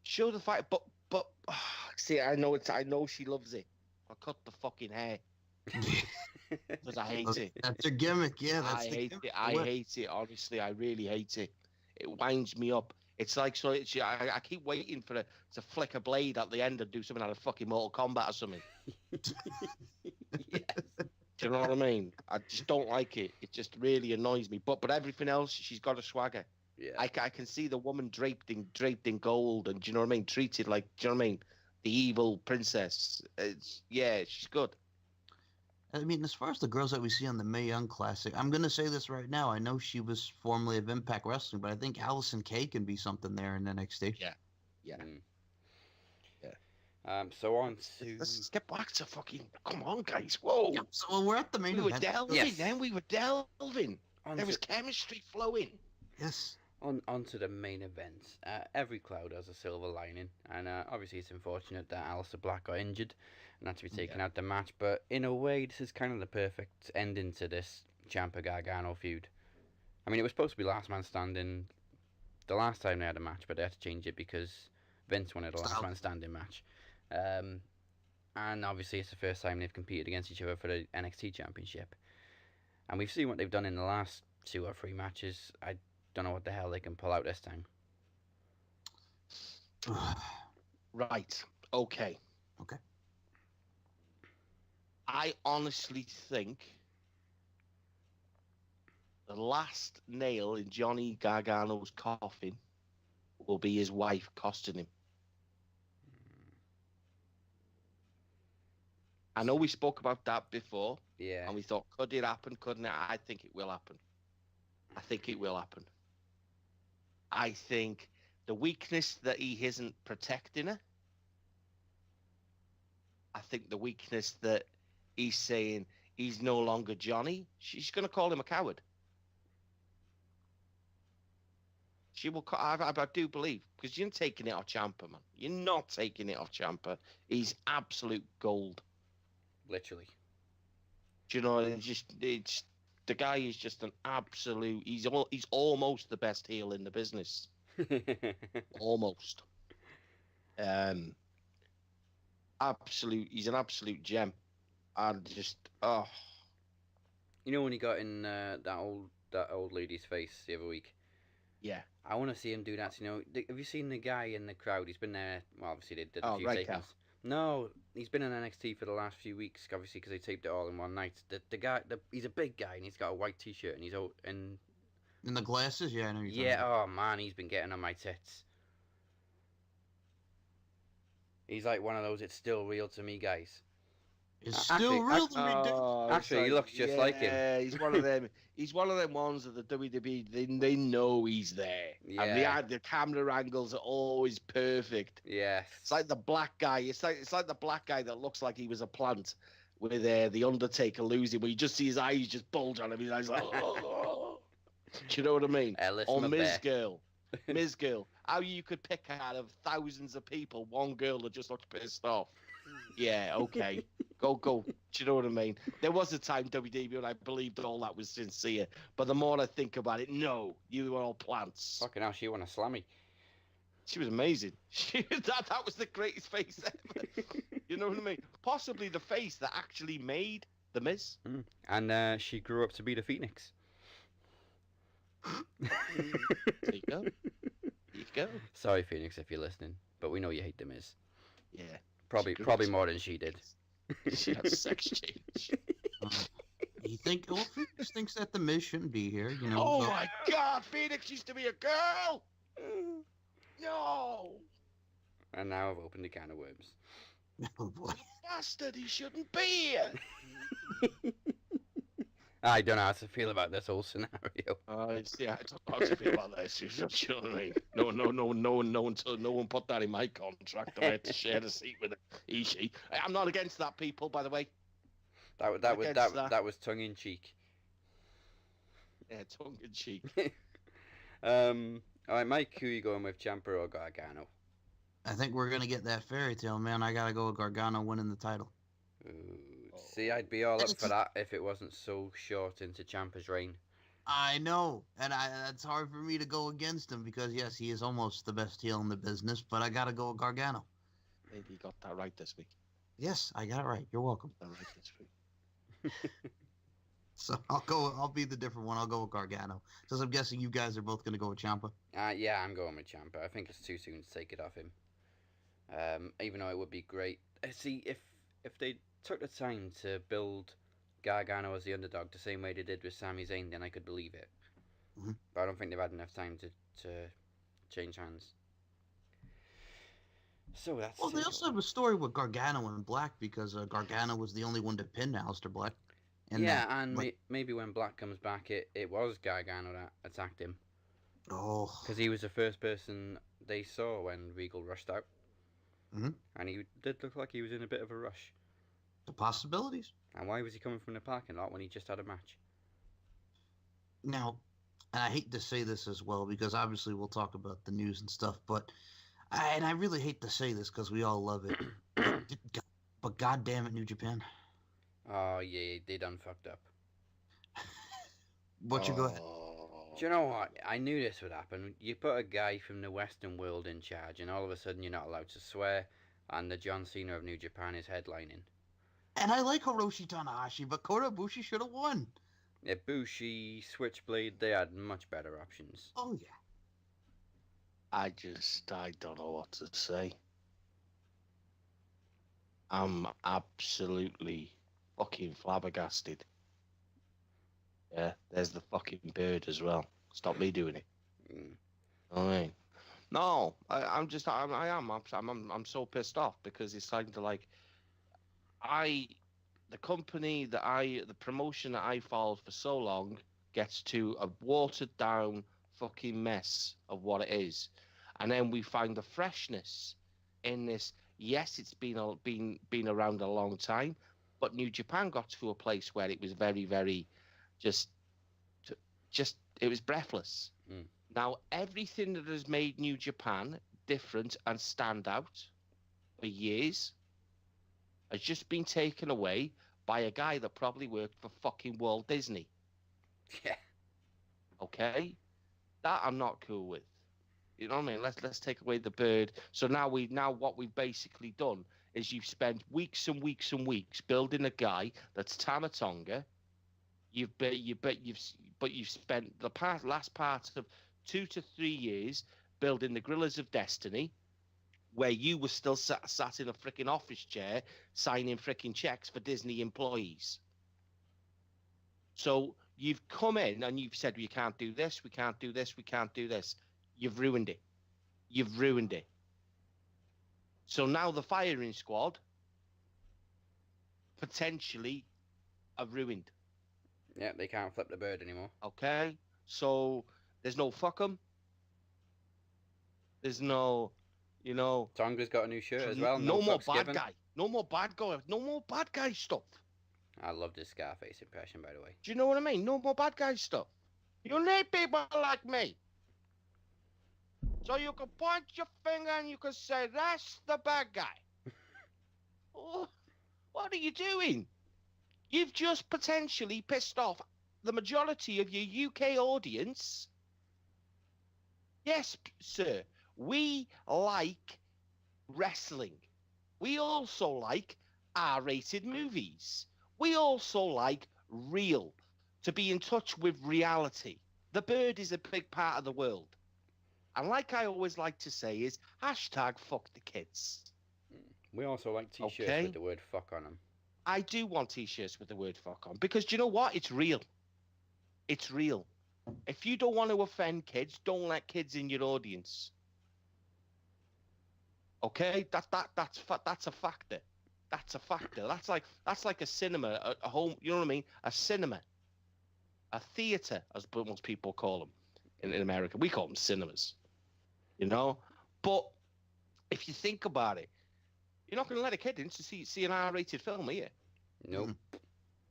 Show the thighs. But see, I know she loves it. I'll cut the fucking hair. Because I hate it. That's a gimmick, yeah. That's I hate it, honestly. I really hate it. It winds me up. It's like, I keep waiting for it to flick a blade at the end and do something out of fucking Mortal Kombat or something. Yes. Do you know what I mean? I just don't like it. It just really annoys me. But everything else, she's got a swagger. Yeah. I can see the woman draped in gold, and do you know what I mean? Treated like, do you know what I mean? The evil princess. She's good. I mean, as far as the girls that we see on the Mae Young Classic, I'm going to say this right now. I know she was formerly of Impact Wrestling, but I think Allison Kay can be something there in NXT. Yeah. So on to... Let's get back to fucking... Come on, guys. Whoa. Yeah, so we're at the main event. We were delving. There was chemistry flowing. Yes. On to the main event. Every cloud has a silver lining, and obviously it's unfortunate that Aleister Black got injured and had to be taken out the match, but in a way this is kind of the perfect ending to this Ciampa Gargano feud. I mean, it was supposed to be last man standing the last time they had a match, but they had to change it because Vince wanted a last man standing match. And obviously it's the first time they've competed against each other for the NXT Championship. And we've seen what they've done in the last 2 or 3 matches. I don't know what the hell they can pull out this time. Right. Okay. I honestly think the last nail in Johnny Gargano's coffin will be his wife costing him. I know we spoke about that before. Yeah. And we thought, could it happen? Couldn't it? I think it will happen. I think it will happen. I think the weakness that he isn't protecting her. I think the weakness that he's saying he's no longer Johnny. She's going to call him a coward. She will. I do believe, because you're not taking it off Ciampa, man. You're not taking it off Ciampa. He's absolute gold. Literally. Do you know? It's the guy is just an absolute. He's almost the best heel in the business. Almost. Absolute. He's an absolute gem. And just You know when he got in that old lady's face the other week? Yeah. I want to see him do that. You know, have you seen the guy in the crowd? He's been there. Well, obviously they did a few tapings. No, he's been in NXT for the last few weeks, obviously because they taped it all in one night. The guy, he's a big guy and he's got a white t-shirt and he's in the glasses. Yeah, I know. Oh man, he's been getting on my tits. He's like one of those "it's still real to me" guys. It's still real to me. Actually, he looks just like him. Yeah, he's one of them. He's one of them ones that the WWE they know he's there. Yeah. And the camera angles are always perfect. Yes. It's like the black guy. It's like the black guy that looks like he was a plant with the Undertaker losing, where you just see his eyes just bulge on him. His eyes like, oh. Do you know what I mean? Or Miz Girl. Miz Girl. How you could pick out of thousands of people one girl that just looks pissed off. Yeah, okay. Go. Do you know what I mean? There was a time, WWE, when I believed all that was sincere. But the more I think about it, no, you were all plants. Fucking hell, she won a slammy. She was amazing. That was the greatest face ever. You know what I mean? Possibly the face that actually made The Miz. And she grew up to be the Phoenix. There you go. There you go. Sorry, Phoenix, if you're listening, but we know you hate The Miz. Yeah. Probably more than she did. She had sex change. Phoenix thinks that the Miz shouldn't be here, you know. Oh my God, Phoenix used to be a girl. No. And now I've opened a can of worms. Oh boy. Bastard, he shouldn't be here. I don't know how to feel about this whole scenario. I don't know how to feel about this. You know what I mean? No one put that in my contract. I had to share the seat with Ishii. I'm not against that, people. By the way, that was tongue in cheek. Yeah, tongue in cheek. All right, Mike, who are you going with, Ciampa or Gargano? I think we're gonna get that fairy tale, man. I gotta go with Gargano winning the title. See, I'd be all up for that if it wasn't so short into Ciampa's reign. I know, and it's hard for me to go against him because, yes, he is almost the best heel in the business, but I gotta go with Gargano. Maybe you got that right this week. Yes, I got it right. You're welcome. All right this week. So I'll be the different one. I'll go with Gargano. Because I'm guessing you guys are both going to go with Ciampa. Yeah, I'm going with Ciampa. I think it's too soon to take it off him. Even though it would be great. See, if they took the time to build Gargano as the underdog the same way they did with Sami Zayn, then I could believe it. Mm-hmm. But I don't think they've had enough time to change hands. So that's. Well, they also have a story with Gargano and Black because Gargano was the only one to pin Aleister Black. And maybe when Black comes back, it was Gargano that attacked him. Oh. Because he was the first person they saw when Regal rushed out. Mm-hmm. And he did look like he was in a bit of a rush. The possibilities. And why was he coming from the parking lot when he just had a match? Now, and I hate to say this as well, because obviously we'll talk about the news and stuff, but I really hate to say this because we all love it. But God damn it, New Japan. Oh, yeah, they done fucked up. You go ahead. Do you know what? I knew this would happen. You put a guy from the Western world in charge, and all of a sudden you're not allowed to swear, and the John Cena of New Japan is headlining. And I like Hiroshi Tanahashi, but Kota Ibushi should have won. Ibushi, Switchblade, they had much better options. Oh, yeah. I don't know what to say. I'm absolutely fucking flabbergasted. Yeah, there's the fucking bird as well. Stop me doing it. I mean, no, I'm so pissed off because it's like the promotion that I followed for so long gets to a watered down fucking mess of what it is, and then we find the freshness in this. Yes, it's been around a long time, but New Japan got to a place where it was very, very just it was breathless. Now everything that has made New Japan different and stand out for years has just been taken away by a guy that probably worked for fucking Walt Disney. Yeah. Okay? That I'm not cool with. You know what I mean? Let's take away the bird. So now what we've basically done is you've spent weeks and weeks and weeks building a guy that's Tama Tonga. You've spent the last part of 2 to 3 years building the Gorillas of Destiny, where you were still sat in a freaking office chair signing freaking checks for Disney employees. So you've come in and you've said, we can't do this, we can't do this, we can't do this. You've ruined it. You've ruined it. So now the firing squad potentially are ruined. Yeah, they can't flip the bird anymore. Okay? So there's no fuck 'em. There's no, Tonga's got a new shirt as well. No more bad guy. No more bad guy. No more bad guy stuff. I love this Scarface impression, by the way. Do you know what I mean? No more bad guy stuff. You need people like me. So you can point your finger and you can say, that's the bad guy. What are you doing? You've just potentially pissed off the majority of your UK audience. Yes, sir. We like wrestling. We also like R-rated movies. We also like real, to be in touch with reality. The bird is a big part of the world. And like I always like to say is, hashtag fuck the kids. We also like t-shirts with the word fuck on them. I do want t-shirts with the word fuck on, because do you know what? It's real. It's real. If you don't want to offend kids, don't let kids in your audience. Okay? That's a factor. That's a factor. That's like a cinema, a home, you know what I mean? A cinema. A theater, as most people call them in America. We call them cinemas. You know? But if you think about it, you're not going to let a kid in to see an R-rated film, are you? Nope.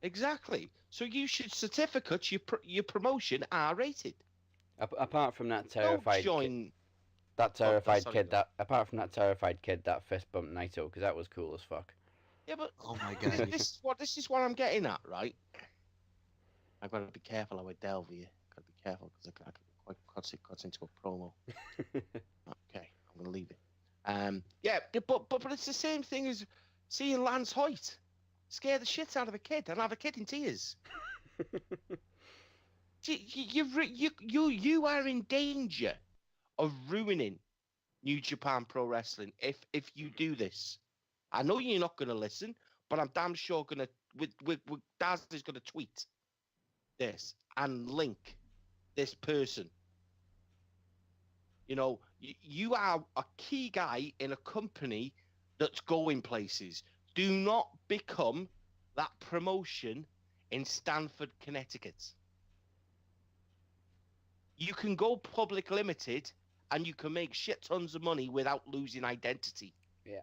Exactly. So you should certificate your promotion R-rated. Apart from that terrified kid, apart from that terrified kid that fist bumped Naito, because that was cool as fuck. Yeah, but oh my god, this is what I'm getting at, right? I've got to be careful how I delve here. Got to be careful because I quite cut into a promo. Okay, I'm gonna leave it. Yeah, but it's the same thing as seeing Lance Hoyt scare the shit out of a kid and have a kid in tears. You are in danger of ruining New Japan Pro Wrestling if you do this. I know you're not going to listen, but I'm damn sure Daz is going to tweet this and link this person You know, you are a key guy in a company that's going places. Do not become that promotion in Stamford, Connecticut. You can go public limited and you can make shit tons of money without losing identity. Yeah.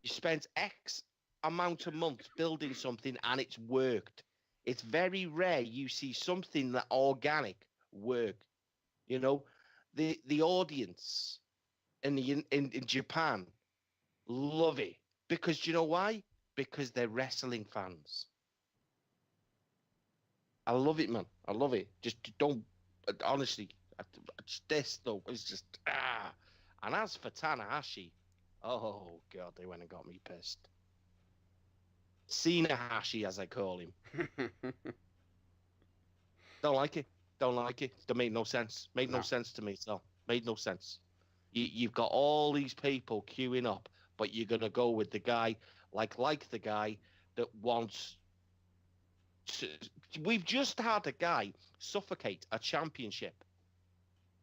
You spent X amount of months building something and it's worked. It's very rare you see something that organic work. You know, the audience in Japan love it because you know why? Because they're wrestling fans. I love it, man. I love it. Just don't. Honestly, this though is just And as for Tanahashi, oh god, they went and got me pissed. Cena-hashi, as I call him. Don't like it. Don't like it. That made no sense. Made no sense to me, so made no sense. You've got all these people queuing up, but you're gonna go with the guy like the guy that wants to. We've just had a guy suffocate a championship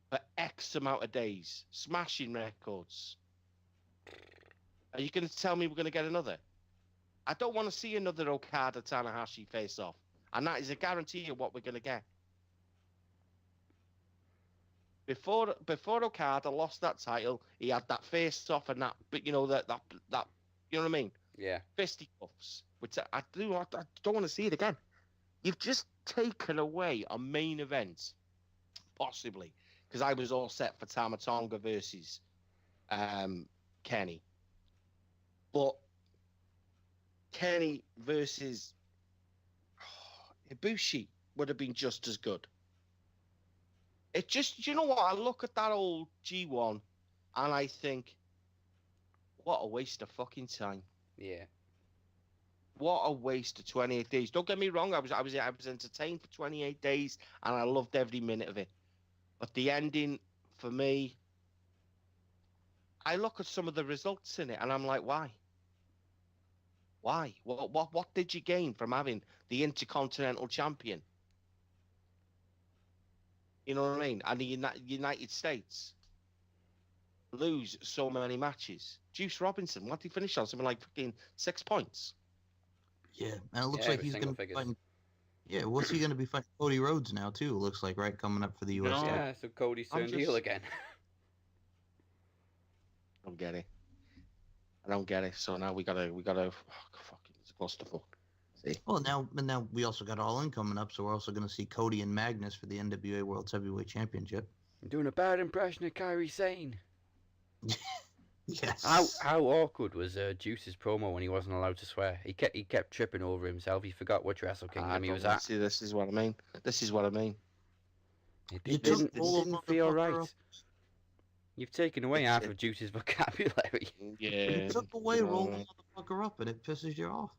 for X amount of days, smashing records. Are you going to tell me we're going to get another? I don't want to see another Okada Tanahashi face off, and that is a guarantee of what we're going to get. Before Okada lost that title, he had that face off and that, but you know that you know what I mean? Yeah. Fisticuffs, which I don't want to see it again. You've just taken away a main event, possibly, because I was all set for Tama Tonga versus Kenny. But Kenny versus Ibushi would have been just as good. It just, you know what? I look at that old G1 and I think, what a waste of fucking time. Yeah. What a waste of 28 days. Don't get me wrong. I was entertained for 28 days and I loved every minute of it. But the ending, for me, I look at some of the results in it and I'm like, why? Why? What did you gain from having the Intercontinental Champion? You know what I mean? And the United States lose so many matches. Juice Robinson, what did he finish on? Something like fucking 6 points. Yeah, and it looks like he's going to be fighting. Yeah, what's he going to be fighting? Cody Rhodes now too. It looks like, right, coming up for the US. Yeah, so Cody's turned heel again. I don't get it. I don't get it. So now we gotta fucking, it's a clusterfuck. See? Well, now we also got All In coming up, so we're also going to see Cody and Magnus for the NWA World Heavyweight Championship. I'm doing a bad impression of Kairi Sane. Yes. How awkward was Juice's promo when he wasn't allowed to swear? He kept tripping over himself. He forgot which Wrestle Kingdom he was at. See, this is what I mean. It didn't feel right. You've taken away half of Juice's vocabulary. Yeah. You took away rolling motherfucker up, and it pisses you off.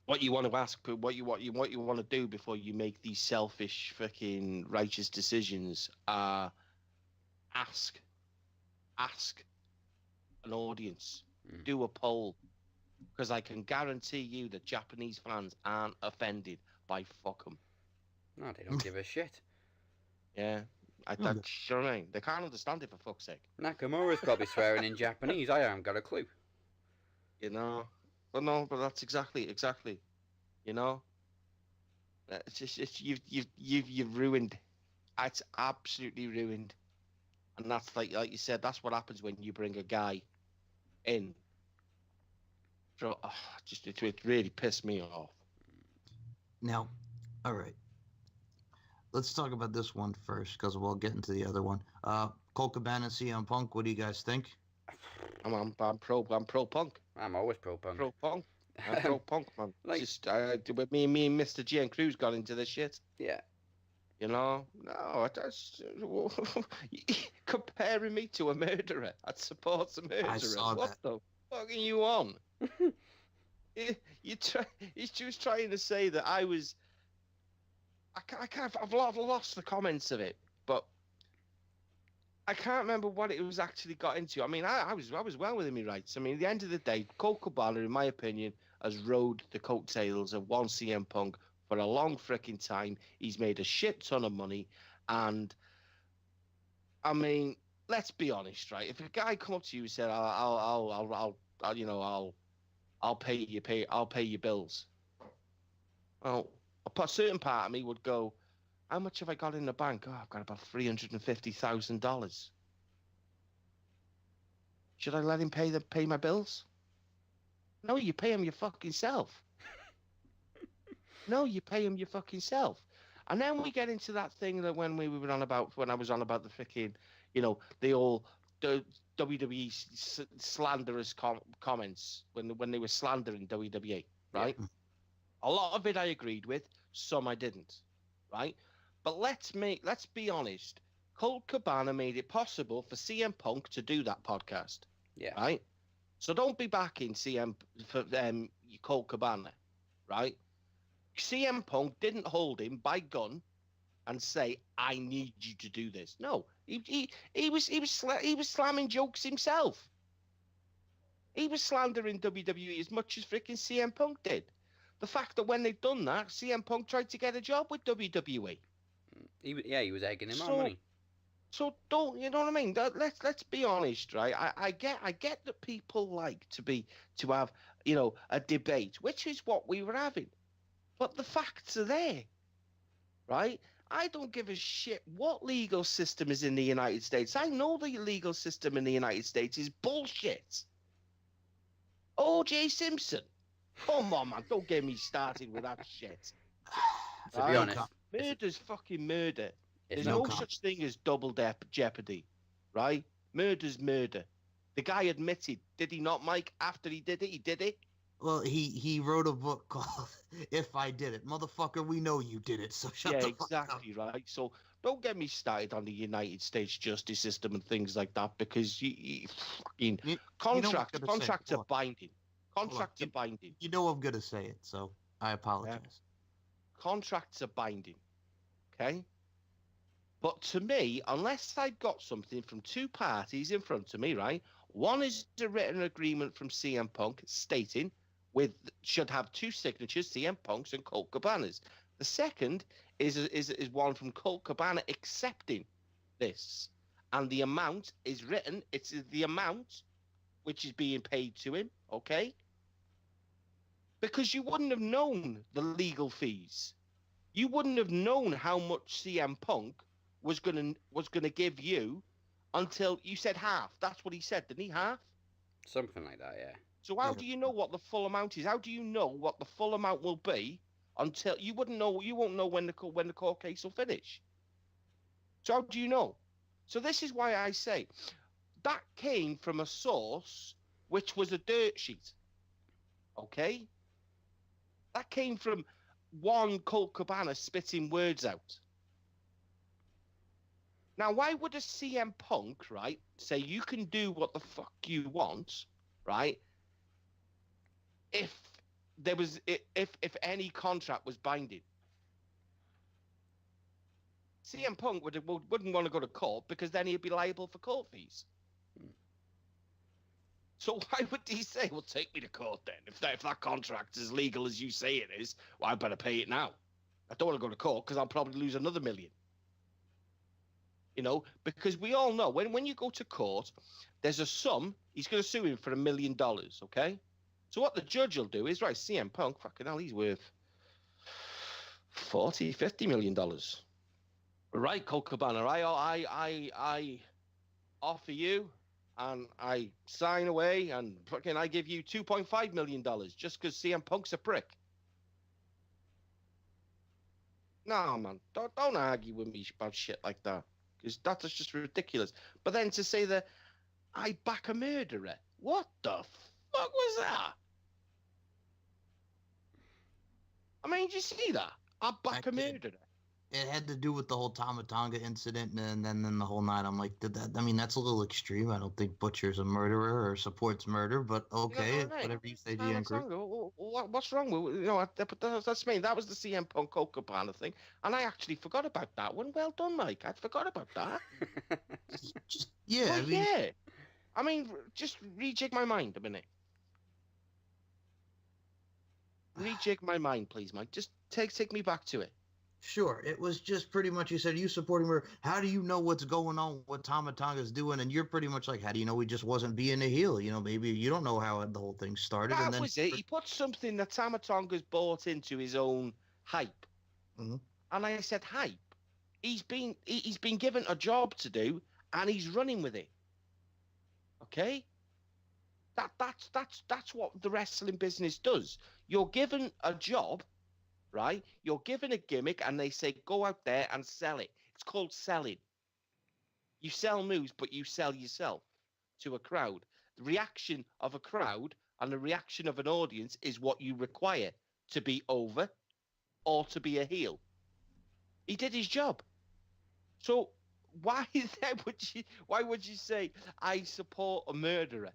What you want to ask, what you want to do before you make these selfish, fucking righteous decisions, ask an audience, do a poll, because I can guarantee you that Japanese fans aren't offended by fuck 'em. No, they don't give a shit. Yeah, you know what I mean? They can't understand it, for fuck's sake. Nakamura's probably swearing in Japanese. I haven't got a clue. You know, but that's exactly. You know, it's you've ruined. It's absolutely ruined, and that's like you said. That's what happens when you bring a guy in. So, it really pissed me off. Now, all right. Let's talk about this one first, because we'll get into the other one. Colt Cabana, CM Punk. What do you guys think? I'm pro Punk. I'm always pro Punk. Pro Punk. I'm pro Punk, man. Like, just with me and Mr. G and Cruz got into this shit. Yeah. You know, no, that's comparing me to a murderer. I'd support a murderer. I saw what that. the fuck are you on? He's just trying to say that I was. I've lost the comments of it, but I can't remember what it was actually got into. I mean, I was well within my rights. I mean, at the end of the day, Colt Cabana, in my opinion, has rode the coattails of one CM Punk for a long freaking time. He's made a shit ton of money, and I mean, let's be honest, right? If a guy come up to you and said, I'll pay your bills. Well, a certain part of me would go, how much have I got in the bank? Oh, I've got about $350,000. Should I let him pay my bills? No, you pay him your fucking self. No, you pay him your fucking self. And then we get into that thing that when I was on about the freaking, the WWE slanderous comments when they were slandering WWE, right? Yeah. A lot of it I agreed with, some I didn't, right? But let's be honest. Colt Cabana made it possible for CM Punk to do that podcast. Yeah. Right? So don't be backing CM for Colt Cabana, right? CM Punk didn't hold him by gun and say, "I need you to do this." No, he was slamming jokes himself. He was slandering WWE as much as freaking CM Punk did. The fact that when they'd done that, CM Punk tried to get a job with WWE. He was egging him on, wasn't he? So don't, you know what I mean? Let's be honest, right? I get that people like to have a debate, which is what we were having. But the facts are there, right? I don't give a shit what legal system is in the United States. I know the legal system in the United States is bullshit. O.J. Simpson. Come on, man. Don't get me started with that shit. To be honest. Murder's fucking murder. There's no such thing as double jeopardy, right? Murder's murder. The guy admitted, did he not, Mike? After he did it, he did it. Well, he wrote a book called "If I Did It." Motherfucker, we know you did it, so shut the fuck up. Yeah, exactly, right? So don't get me started on the United States justice system and things like that, because contracts are binding. Contracts are binding. You know I'm going to say it, so I apologize. Yeah. Contracts are binding, okay? But to me, unless I've got something from two parties in front of me, right? One is a written agreement from CM Punk stating should have two signatures, CM Punk's and Colt Cabana's. The second is one from Colt Cabana accepting this. And the amount is written, it's the amount which is being paid to him, okay? Because you wouldn't have known the legal fees. You wouldn't have known how much CM Punk was gonna give you until you said half. That's what he said, didn't he? Half? Something like that, yeah. So how do you know what the full amount is? How do you know what the full amount will be until you wouldn't know? You won't know when the court case will finish. So how do you know? So this is why I say that came from a source which was a dirt sheet. Okay? That came from one Colt Cabana spitting words out. Now, why would a CM Punk, right, say you can do what the fuck you want, right, if any contract was binding? CM Punk wouldn't want to go to court because then he'd be liable for court fees. So why would he say, well, take me to court then? If that contract is as legal as you say it is, well, I better pay it now. I don't want to go to court because I'll probably lose another $1 million. Because we all know when you go to court, there's a sum. He's going to sue him for $1 million, okay? So what the judge will do is, right, CM Punk, fucking hell, he's worth $40-50 million. Right, Colt Cabana, I offer you, and I sign away, and fucking I give you $2.5 million just because CM Punk's a prick. No, man, don't argue with me about shit like that. Because that's just ridiculous. But then to say that I back a murderer, what the fuck was that? I mean, did you see that? I back a murderer. It had to do with the whole Tama Tonga incident, and then the whole night. I'm like, that's a little extreme. I don't think Butcher's a murderer or supports murder, but okay, whatever you say, G. What's wrong with that's me. That was the CM Punk Colt Cabana thing, and I actually forgot about that one. Well done, Mike. I forgot about that. I mean, just rejig my mind a minute. Rejig my mind, please, Mike. Just take me back to it. Sure, it was just pretty much, you said you supporting her. How do you know what's going on, what Tama Tonga's doing? And you're pretty much like, how do you know he just wasn't being a heel? You know, maybe you don't know how the whole thing started. And That then was it. He put something that Tamatonga's bought into his own hype. Mhm. And I said, hype? He's been given a job to do, and he's running with it. Okay? That's what the wrestling business does. You're given a job, right? You're given a gimmick, and they say, go out there and sell it. It's called selling. You sell moves, but you sell yourself to a crowd. The reaction of a crowd and the reaction of an audience is what you require to be over or to be a heel. He did his job. So why would you say I support a murderer?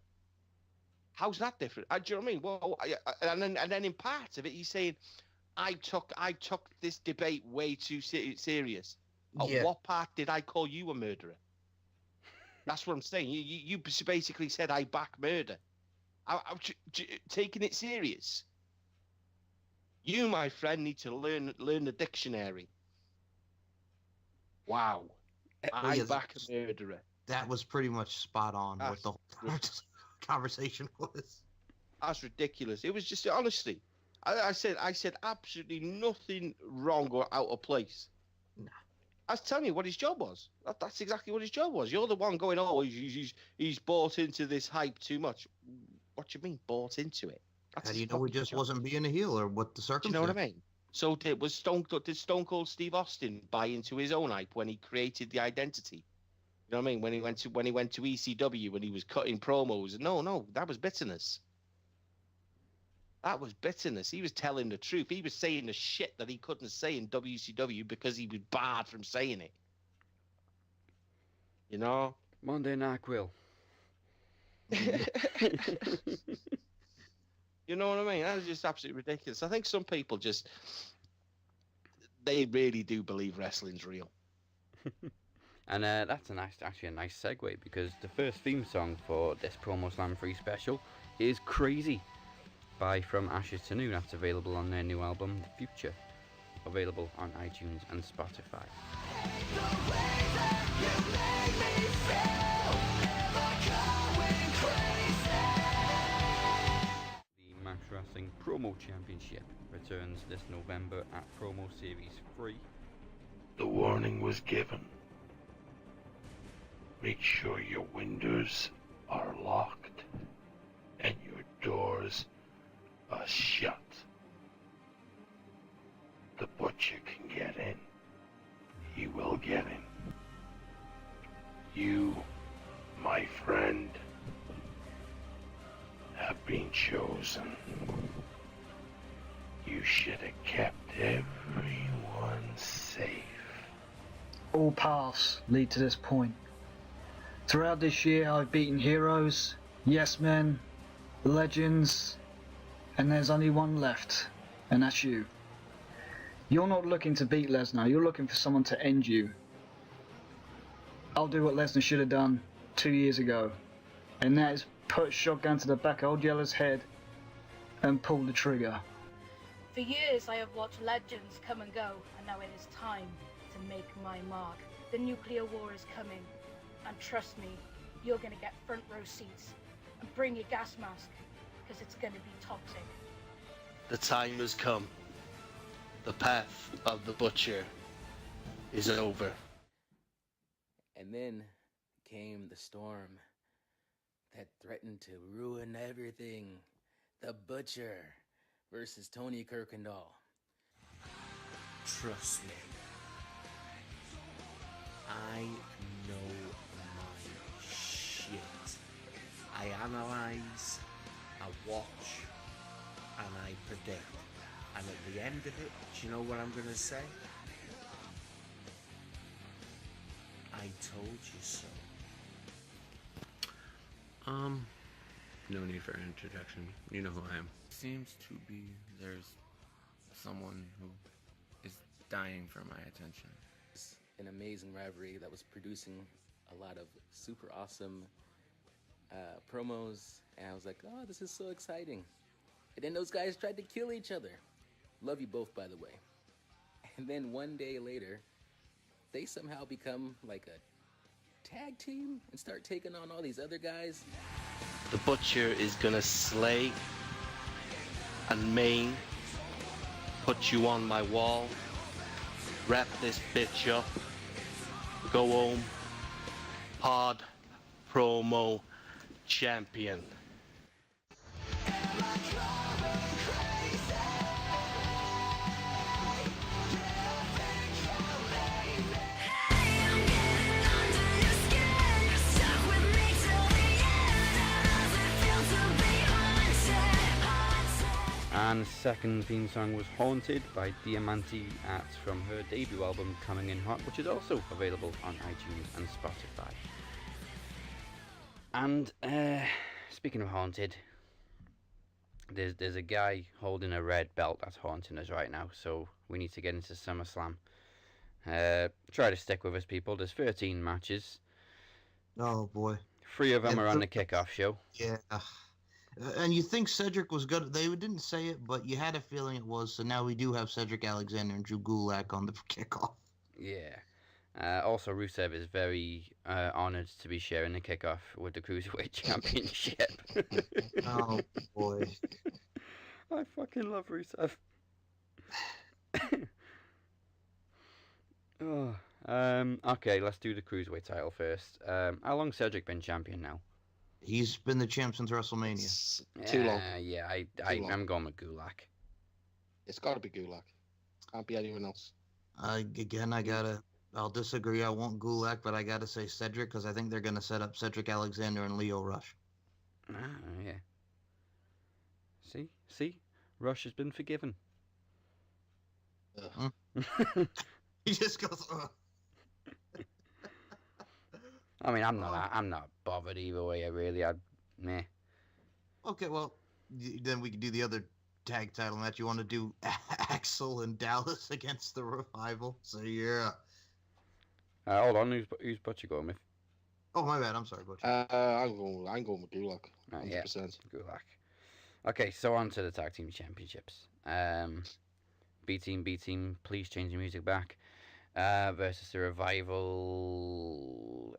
How's that different? Do you know what I mean? Well, and then in part of it, he's saying I took this debate way too serious. Yeah. What part did I call you a murderer? That's what I'm saying. You basically said I back murder. I'm taking it serious. You, my friend, need to learn the dictionary. Wow. I back a murderer. That was pretty much spot on what the whole conversation was. That's ridiculous. It was just, honestly, I said absolutely nothing wrong or out of place. Nah. I was telling you what his job was. That's exactly what his job was. You're the one going, oh, he's bought into this hype too much. What do you mean, bought into it? That's How do you know he just wasn't being a heel, or what the circumstance? Do you know what I mean? So did Stone Cold Steve Austin buy into his own hype when he created the identity? You know what I mean? When he went to ECW, when he was cutting promos. No, that was bitterness. That was bitterness. He was telling the truth. He was saying the shit that he couldn't say in WCW because he was barred from saying it. You know? Monday Night Grill. You know what I mean? That was just absolutely ridiculous. I think some people they really do believe wrestling's real. And that's actually a nice segue, because the first theme song for this Promo Slam 3 special is Crazy by From Ashes to New. That's available on their new album, The Future. Available on iTunes and Spotify. The Max Wrestling Promo Championship returns this November at Promo Series 3. The warning was given. Make sure your windows are locked and your doors are shut. The butcher can get in. He will get in. You, my friend, have been chosen. You should have kept everyone safe. All paths lead to this point. Throughout this year, I've beaten heroes, yes men, legends, and there's only one left, and that's you. You're not looking to beat Lesnar, you're looking for someone to end you. I'll do what Lesnar should have done 2 years ago, and that is put a shotgun to the back of Old Yellow's head and pull the trigger. For years I have watched legends come and go, and now it is time to make my mark. The nuclear war is coming, and trust me, you're gonna get front row seats. And bring your gas mask, because it's gonna be toxic. The time has come. The path of the butcher is over. And then came the storm that threatened to ruin everything. The Butcher versus Tony Kirkendall. Trust me, I know my shit. I analyze, I watch, and I predict. And at the end of it, do you know what I'm gonna say? I told you so. No need for an introduction. You know who I am. Seems to be there's someone who is dying for my attention. It's an amazing rivalry that was producing a lot of super awesome promos, and I was like, oh, this is so exciting. And then those guys tried to kill each other. Love you both, by the way. And then one day later, they somehow become like a tag team and start taking on all these other guys. The Butcher is gonna slay and maim, put you on my wall, wrap this bitch up, go home, pod promo champion. And second theme song was Haunted by Diamante Arts from her debut album Coming In Hot, which is also available on iTunes and Spotify. And speaking of haunted, there's a guy holding a red belt that's haunting us right now, so we need to get into SummerSlam. Try to stick with us, people. There's 13 matches. Oh boy. 3 of them are on the kickoff show. Yeah. And you think Cedric was good? They didn't say it, but you had a feeling it was. So now we do have Cedric Alexander and Drew Gulak on the kickoff. Yeah. Also, Rusev is very honoured to be sharing the kickoff with the Cruiserweight Championship. Oh, boy. I fucking love Rusev. Okay, let's do the Cruiserweight title first. How long's Cedric been champion now? He's been the champ since WrestleMania. Too long. Yeah, I'm going with Gulak. It's got to be Gulak. Can't be anyone else. I'll disagree. I want Gulak, but I gotta say Cedric because I think they're gonna set up Cedric Alexander and Leo Rush. Yeah. See, Rush has been forgiven. He just goes. I mean, I'm not bothered either way. Meh. Okay, well, then we can do the other tag title match. You want to do Axel and Dallas against the Revival? So yeah. Hold on, who's Butcher going with? Oh my bad, I'm sorry, Butcher. I'm going with Gulak. 100%. Yeah, Gulak. Okay, so on to the tag team championships. B team, please change the music back. Versus the Revival.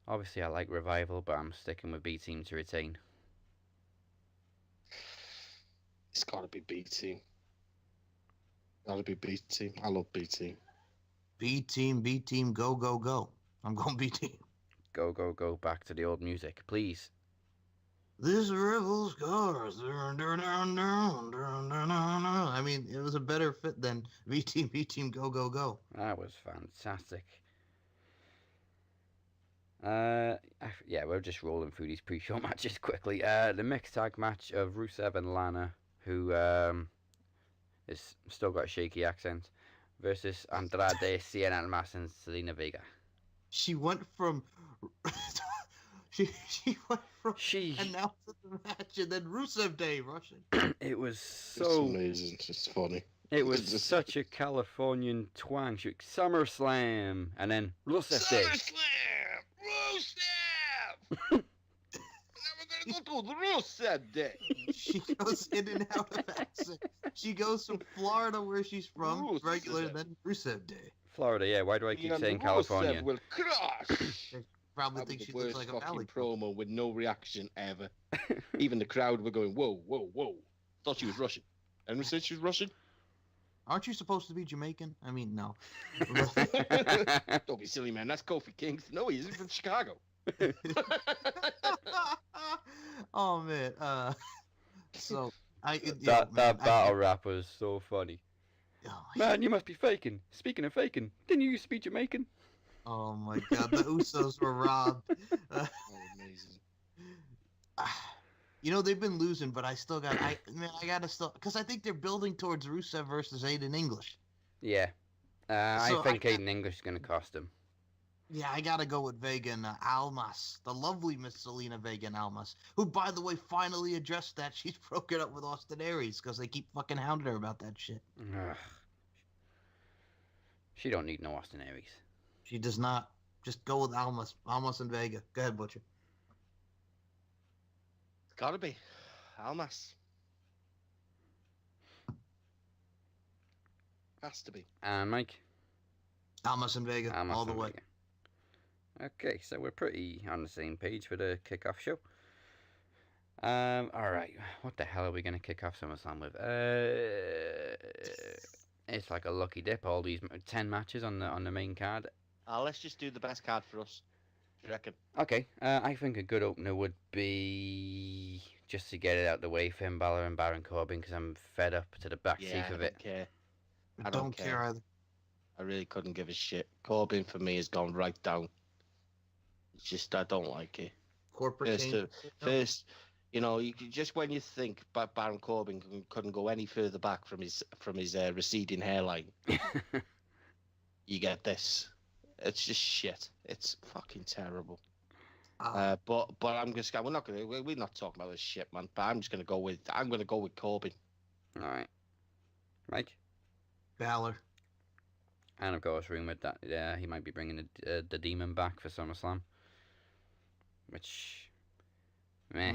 Obviously I like Revival, but I'm sticking with B team to retain. It's got to be B team. Got to be B team. I love B team. B team, go, go, go. I'm going B team. Go, go, go. Back to the old music, please. This rebel scars. I mean, it was a better fit than B team, go, go, go. That was fantastic. Yeah, we're just rolling through these pre-show matches quickly. The mixed tag match of Rusev and Lana, who is still got a shaky accent, versus Andrade, Cien Almas, and Selena Vega. She went from she went from announcing the match and then Rusev Day Russian. It was so it's amazing. It's funny. It was such a Californian twang. She SummerSlam and then Rusev Day. Rusev! Now we're gonna go to Rusev Day. She goes in and out of accent. She goes from Florida, where she's from, regular, then Rusev Day. Florida, yeah. Why do I keep saying California? Rusev will crush. Probably think she looks like a valley promo with no reaction ever. Even the crowd were going, whoa, whoa, whoa. Thought she was Russian. Anyone said she was Russian? Aren't you supposed to be Jamaican? I mean, no. Don't be silly, man. That's Kofi Kingston. No, he's from Chicago. Oh man. So that battle rap was so funny. Oh, man, you must be faking. Speaking of faking, didn't you used to be Jamaican? Oh my God, the Usos were robbed. Amazing. You know, they've been losing, but I gotta still, because I think they're building towards Rusev versus Aiden English. Yeah. I think Aiden English is going to cost him. Yeah, I gotta go with Vega and Almas, the lovely Miss Selena Vega and Almas, who, by the way, finally addressed that she's broken up with Austin Aries because they keep fucking hounding her about that shit. Ugh. She don't need no Austin Aries. She does not. Just go with Almas and Vega. Go ahead, Butcher. It's gotta be Almas. Has to be. And Mike? Almas and Vega, all the way. Okay, so we're pretty on the same page for the kickoff show. Alright, what the hell are we going to kick off SummerSlam with? It's like a lucky dip, all these 10 matches on the main card. Let's just do the best card for us. Do you reckon? Okay, I think a good opener would be, just to get it out the way, Finn Balor and Baron Corbin, because I'm fed up to the backseat of it. I don't care either. I really couldn't give a shit. Corbin for me has gone right down. It's just I don't like it. Corporate first, you know, just when you think Baron Corbin couldn't go any further back from his receding hairline, you get this. It's just shit. It's fucking terrible. But I'm just we're not talking about this shit, man. But I'm gonna go with Corbin. All right, Mike. Balor. And of course, rumored that he might be bringing the Demon back for SummerSlam. Which, meh.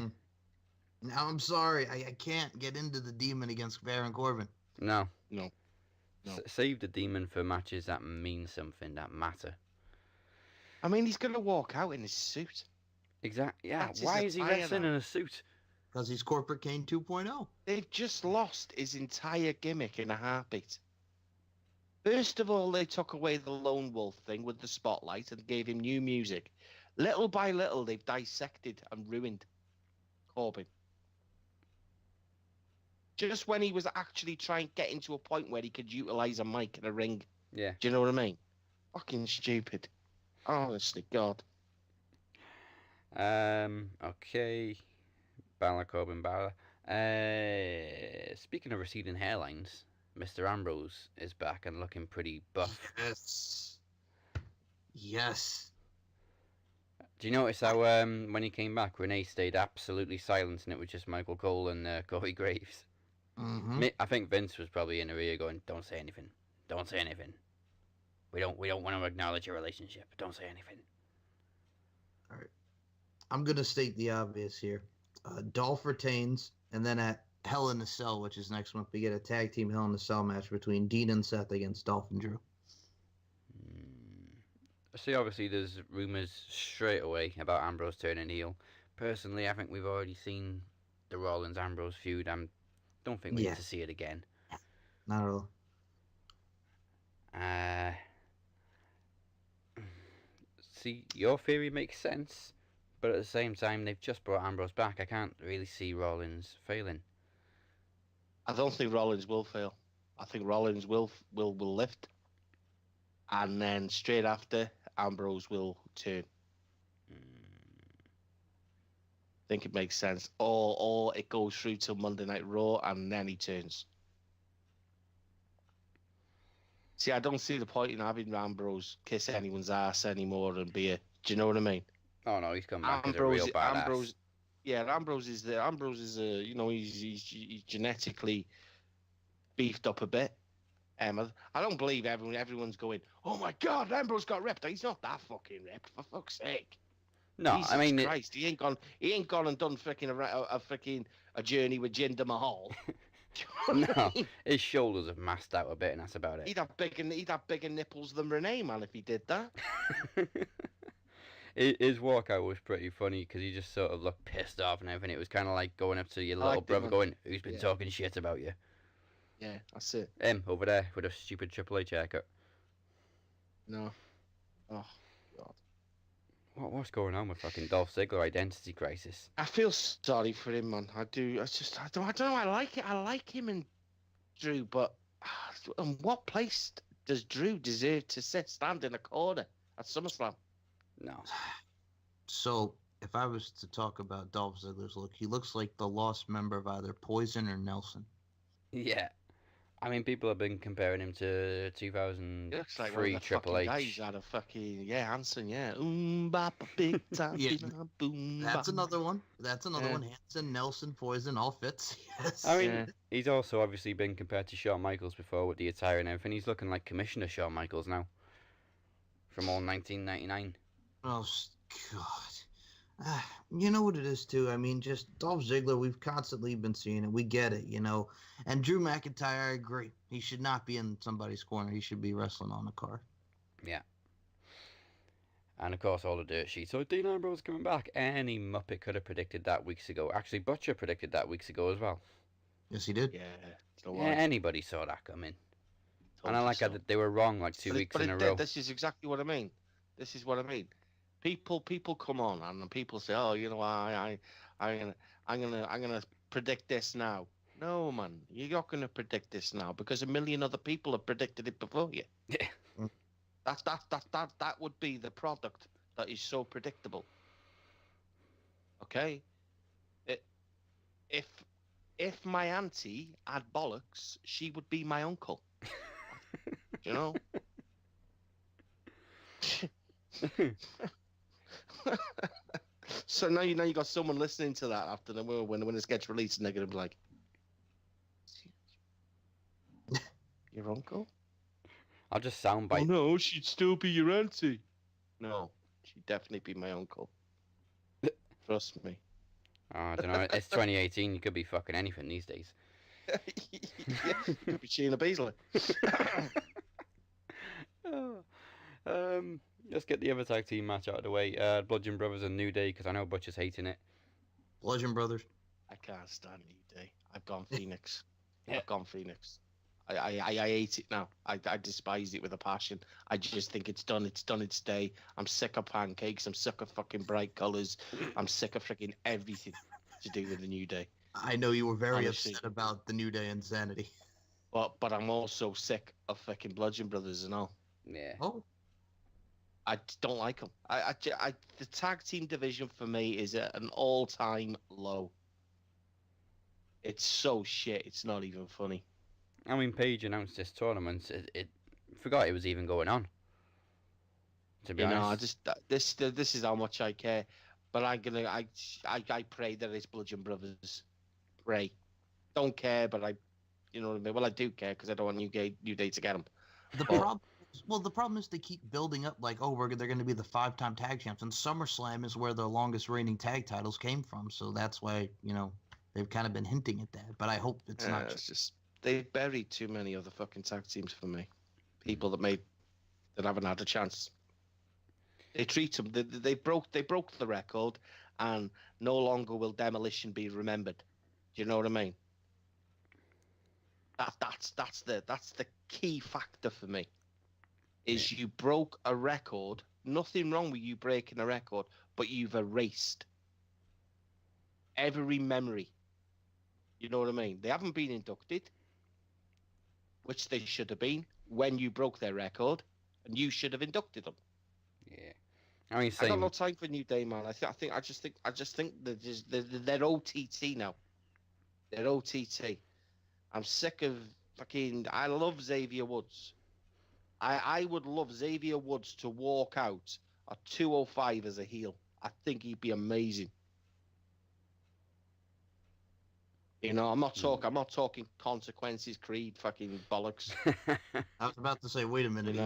Now I'm sorry, I can't get into the Demon against Baron Corbin. No. No. Save the Demon for matches that mean something, that matter. I mean, he's gonna walk out in his suit. Exactly. Yeah. Why is he wrestling in a suit? Because he's Corporate Kane 2.0. They've just lost his entire gimmick in a heartbeat. First of all, they took away the Lone Wolf thing with the spotlight and gave him new music. Little by little, they've dissected and ruined Corbin. Just when he was actually trying to get into a point where he could utilize a mic and a ring. Yeah. Do you know what I mean? Fucking stupid. Honestly, God. Okay. Balor, Corbin, Balor. Speaking of receding hairlines, Mr. Ambrose is back and looking pretty buff. Yes. Do you notice how when he came back, Renee stayed absolutely silent and it was just Michael Cole and Corey Graves? Mm-hmm. I think Vince was probably in her ear going, "Don't say anything. Don't say anything. We don't want to acknowledge your relationship. Don't say anything." All right. I'm gonna state the obvious here. Dolph retains, and then at Hell in a Cell, which is next month, we get a tag team Hell in a Cell match between Dean and Seth against Dolph and Drew. See, obviously, there's rumors straight away about Ambrose turning heel. Personally, I think we've already seen the Rollins-Ambrose feud. I don't think we need to see it again. Not at all. See, your theory makes sense, but at the same time, they've just brought Ambrose back. I can't really see Rollins failing. I don't think Rollins will fail. I think Rollins will lift, and then straight after, Ambrose will turn. I think it makes sense. Or it goes through till Monday Night Raw, and then he turns. See, I don't see the point in having Ambrose kiss anyone's ass anymore and be a... Do you know what I mean? Oh no, he's come back as a real badass. Ambrose is a, you know, he's genetically beefed up a bit. I don't believe everyone's going, "Oh my God, Ambrose got ripped." He's not that fucking ripped, for fuck's sake. No, Jesus I mean, Christ, he ain't gone and done a journey with Jinder Mahal. No, his shoulders have masked out a bit, and that's about it. He'd have bigger nipples than Renee, man, if he did that. His walkout was pretty funny because he just sort of looked pissed off and everything. It was kind of like going up to your little brother going, "Who's been talking shit about you?" Yeah, that's it. Him over there with a stupid Triple H haircut. No. Oh, God. What's going on with fucking Dolph Ziggler identity crisis? I feel sorry for him, man. I do. I don't know. I like it. I like him and Drew, but in what place does Drew deserve to stand in a corner at SummerSlam? No. So, if I was to talk about Dolph Ziggler's look, he looks like the lost member of either Poison or Nelson. Yeah. I mean, people have been comparing him to 2003 looks like one of the Triple H. Guys out of fucking Hanson, yeah. Bop, big time. Yeah, boom. That's another one. That's another one. Hanson, Nelson, Poison, all fits. Yes. I mean, he's also obviously been compared to Shawn Michaels before with the attire and everything. He's looking like Commissioner Shawn Michaels now. From all 1999. Oh, God. You know what it is, too? I mean, just Dolph Ziggler, we've constantly been seeing it. We get it, And Drew McIntyre, I agree. He should not be in somebody's corner. He should be wrestling on the car. Yeah. And of course, all the dirt sheets. So Dean Ambrose coming back. Any Muppet could have predicted that weeks ago. Actually, Butcher predicted that weeks ago as well. Yes, he did. Yeah. Anybody saw that coming. And I like that they were wrong like 2 weeks in a row. This is exactly what I mean. This is what I mean. People come on and people say, "Oh, I'm gonna predict this now." No, man, you're not gonna predict this now because a million other people have predicted it before you. Yeah. That would be the product that is so predictable. Okay. If my auntie had bollocks, she would be my uncle. You know. So now you got someone listening to that after when this gets released, and they're gonna be like, "Your uncle?" I'll just soundbite. Oh no, she'd still be your auntie. No, she'd definitely be my uncle. Trust me. Oh, I don't know. It's 2018. You could be fucking anything these days. Yeah, you could be Sheena Beasley. Let's get the other tag team match out of the way. Bludgeon Brothers and New Day, because I know Butcher's hating it. Bludgeon Brothers. I can't stand New Day. I've gone Phoenix. I've gone Phoenix. I hate it now. I despise it with a passion. I just think it's done its day. I'm sick of pancakes. I'm sick of fucking bright colours. I'm sick of freaking everything to do with the New Day. I know you were very upset about the New Day insanity. But I'm also sick of fucking Bludgeon Brothers and all. Yeah. Oh. I don't like them. The tag team division for me is at an all-time low. It's so shit. It's not even funny. I mean, Paige announced this tournament. It forgot it was even going on. To be honest, this is how much I care. But I pray that it's Bludgeon Brothers. Pray. Don't care, but you know what I mean. Well, I do care because I don't want New Day to get them. The problem is they keep building up like, they're going to be the 5-time tag champs, and SummerSlam is where their longest reigning tag titles came from. So that's why they've kind of been hinting at that. But I hope it's not. It's just they buried too many other fucking tag teams for me. People that haven't had a chance. They treat them. They broke the record, and no longer will Demolition be remembered. Do you know what I mean? That's the key factor for me. Is you broke a record. Nothing wrong with you breaking a record, but you've erased every memory. You know what I mean? They haven't been inducted, which they should have been when you broke their record, and you should have inducted them. Yeah, I mean, I got no time for New Day, man. I just think they're OTT now. They're OTT. I'm sick of fucking. I love Xavier Woods. I would love Xavier Woods to walk out at 205 as a heel. I think he'd be amazing. You know, I'm not talking consequences, Creed, fucking bollocks. I was about to say, wait a minute,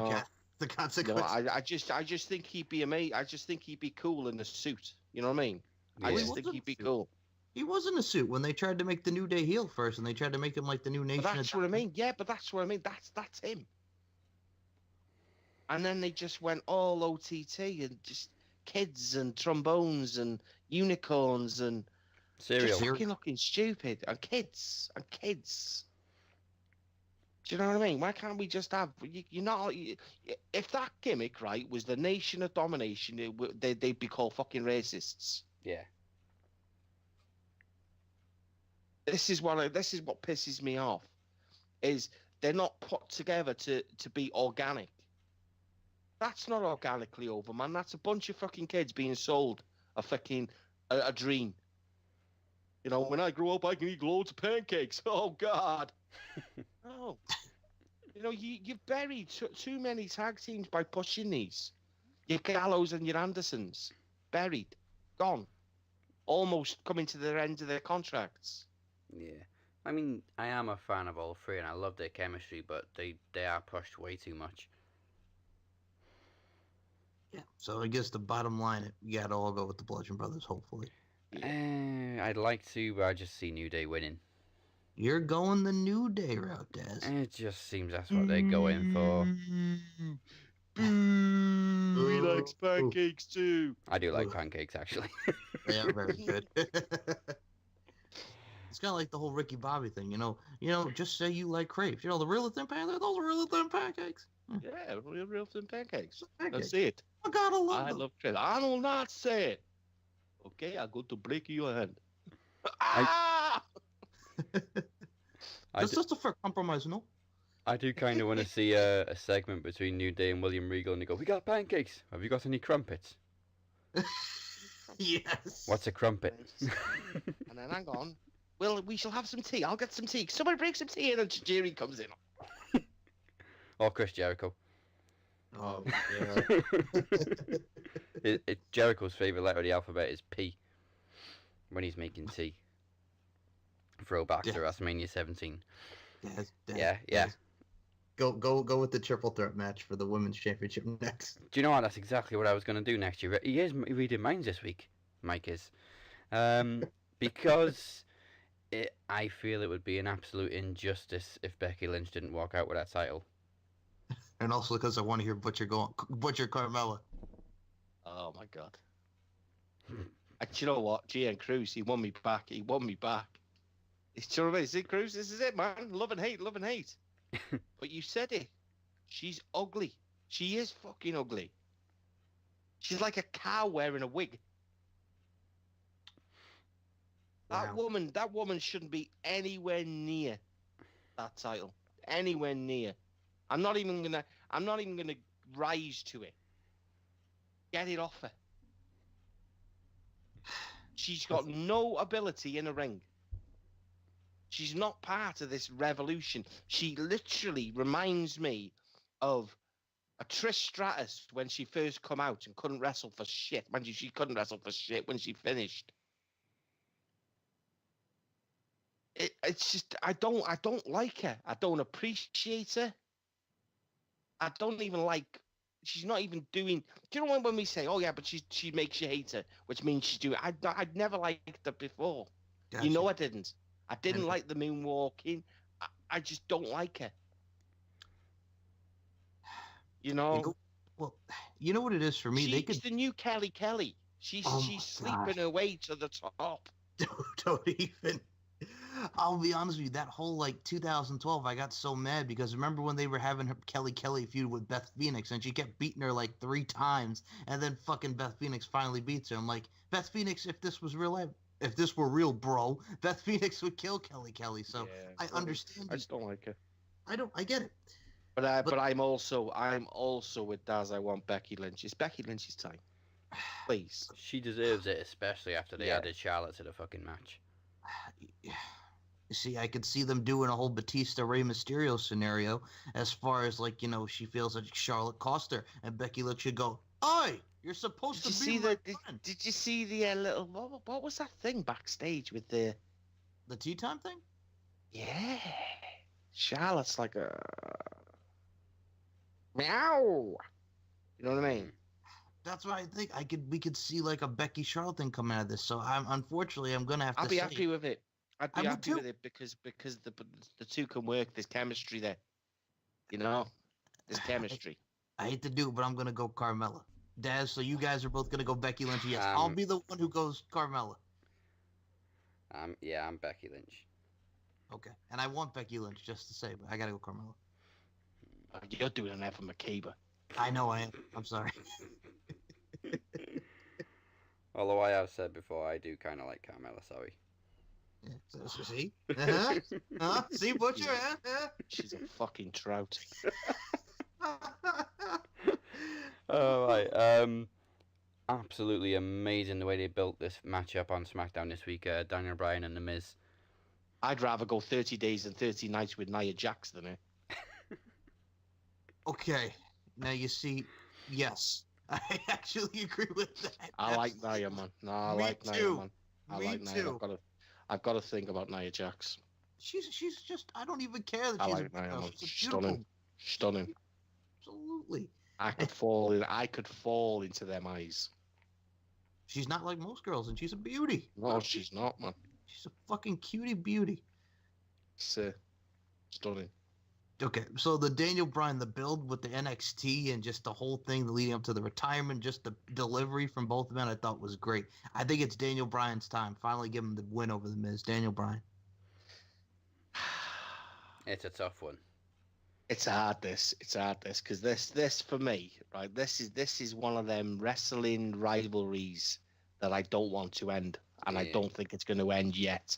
the consequences. I just think he'd be amazing. I just think he'd be cool in a suit. You know what I mean? Yeah. I just think he'd be cool. He was in a suit when they tried to make the New Day heel first, and they tried to make him like the new Nation. But that's what I mean. Yeah, but that's what I mean. That's him. And then they just went all OTT and just kids and trombones and unicorns and cereal. Just fucking looking stupid. And kids. Do you know what I mean? Why can't we just have... if that gimmick, right, was the Nation of Domination, they'd be called fucking racists. Yeah. This is what pisses me off. Is they're not put together to be organic. That's not organically over, man. That's a bunch of fucking kids being sold a dream. You know, when I grow up, I can eat loads of pancakes. Oh, God. No. You know, you've buried too many tag teams by pushing these. Your Gallows and your Andersons. Buried. Gone. Almost coming to the end of their contracts. Yeah. I mean, I am a fan of all three, and I love their chemistry, but they are pushed way too much. Yeah. So I guess the bottom line, we got to all go with the Bludgeon Brothers, hopefully. I'd like to, but I just see New Day winning. You're going the New Day route, Daz. It just seems that's what they're going for. He likes pancakes too. I do like pancakes, actually. Yeah, very good. It's kind of like the whole Ricky Bobby thing, you know. Just say you like crepes. You know, the real thin pancakes. Those are real thin pancakes. Yeah, real thin pancakes. Let's see it. I gotta love them. love crepes. I will not say it. Okay, I'm going to break your hand. That's just a fair compromise, no? I do kind of want to see a segment between New Day and William Regal, and they go, "We got pancakes. Have you got any crumpets?" Yes. What's a crumpet? And then hang on. Well, we shall have some tea. I'll get some tea. Somebody bring some tea, and then Jerry comes in. Or Chris Jericho. Oh, yeah. Jericho's favourite letter of the alphabet is P when he's making tea. Throwback to WrestleMania 17. Yeah. Go with the triple threat match for the women's championship next. Do you know what? That's exactly what I was going to do next year. He is reading minds this week. Mike is, because I feel it would be an absolute injustice if Becky Lynch didn't walk out with that title. And also because I want to hear Butcher Carmella. Oh my god. And you know what? GN Cruz, he won me back. It's, you know what I mean? See, Cruz, this is it, man. Love and hate. But you said it. She's ugly. She is fucking ugly. She's like a cow wearing a wig. Wow. That woman shouldn't be anywhere near that title. Anywhere near. I'm not even gonna rise to it. Get it off her. She's got no ability in a ring. She's not part of this revolution. She literally reminds me of a Trish Stratus when she first come out and couldn't wrestle for shit. Mind you, she couldn't wrestle for shit when she finished. It's just I don't like her. I don't appreciate her. I don't even like. She's not even doing. Do you know when we say, "Oh yeah," but she makes you hate her, which means she's doing. I'd never liked her before. Gotcha. You know I didn't. I didn't like the moonwalking. I just don't like her. You know. Well, you know what it is for me. She's the new Kelly Kelly. She's sleeping her way to the top. Don't even. I'll be honest with you. That whole 2012, I got so mad because remember when they were having her Kelly feud with Beth Phoenix and she kept beating her 3 times, and then fucking Beth Phoenix finally beats her. I'm like, Beth Phoenix, if this was real life. If this were real, bro, Beth Phoenix would kill Kelly. So yeah, I understand. I just don't like her. I get it. But I'm also with Daz. I want Becky Lynch. It's Becky Lynch's time. Please. She deserves it, especially after they added Charlotte to the fucking match. See, I could see them doing a whole Batista Rey Mysterio scenario as far as she feels like Charlotte cost her, and Becky Lynch should go, "Oi! You're supposed to be my friend." Did you see the little what was that thing backstage with the tea time thing? Yeah, Charlotte's like a meow. You know what I mean? That's what I think. We could see a Becky Charlotte thing come out of this. So unfortunately I'm gonna have to. I'll be happy with it. I'd be happy with it because the two can work. There's chemistry there. You know, there's chemistry. I hate to do it, but I'm gonna go Carmella. Daz, so you guys are both going to go Becky Lynch. Yes, I'll be the one who goes Carmella. I'm Becky Lynch. Okay, and I want Becky Lynch just to say, but I got to go Carmella. You're doing an Evan McCabe. I know I am. I'm sorry. Although I have said before, I do kind of like Carmella, sorry. Yeah, so see? See, Butcher? She's a fucking trout. All right. Absolutely amazing the way they built this matchup on SmackDown this week. Daniel Bryan and The Miz. I'd rather go 30 days and 30 nights with Nia Jax than her. Okay. Now you see, yes. I actually agree with that. I like Nia, man. No, I like Nia, man. I like Nia. I've got to think about Nia Jax. She's just, I don't even care that she's like Nia, man. She's beautiful. Stunning. Absolutely. I could fall into them eyes. She's not like most girls, and she's a beauty. No, she's not, man. She's a fucking cutie beauty. It's stunning. Okay, so the Daniel Bryan, the build with the NXT and just the whole thing leading up to the retirement, just the delivery from both men, I thought was great. I think it's Daniel Bryan's time. Finally give him the win over The Miz. Daniel Bryan. It's a tough one. It's hard, because this for me, right? This is one of them wrestling rivalries that I don't want to end, and I don't think it's going to end yet.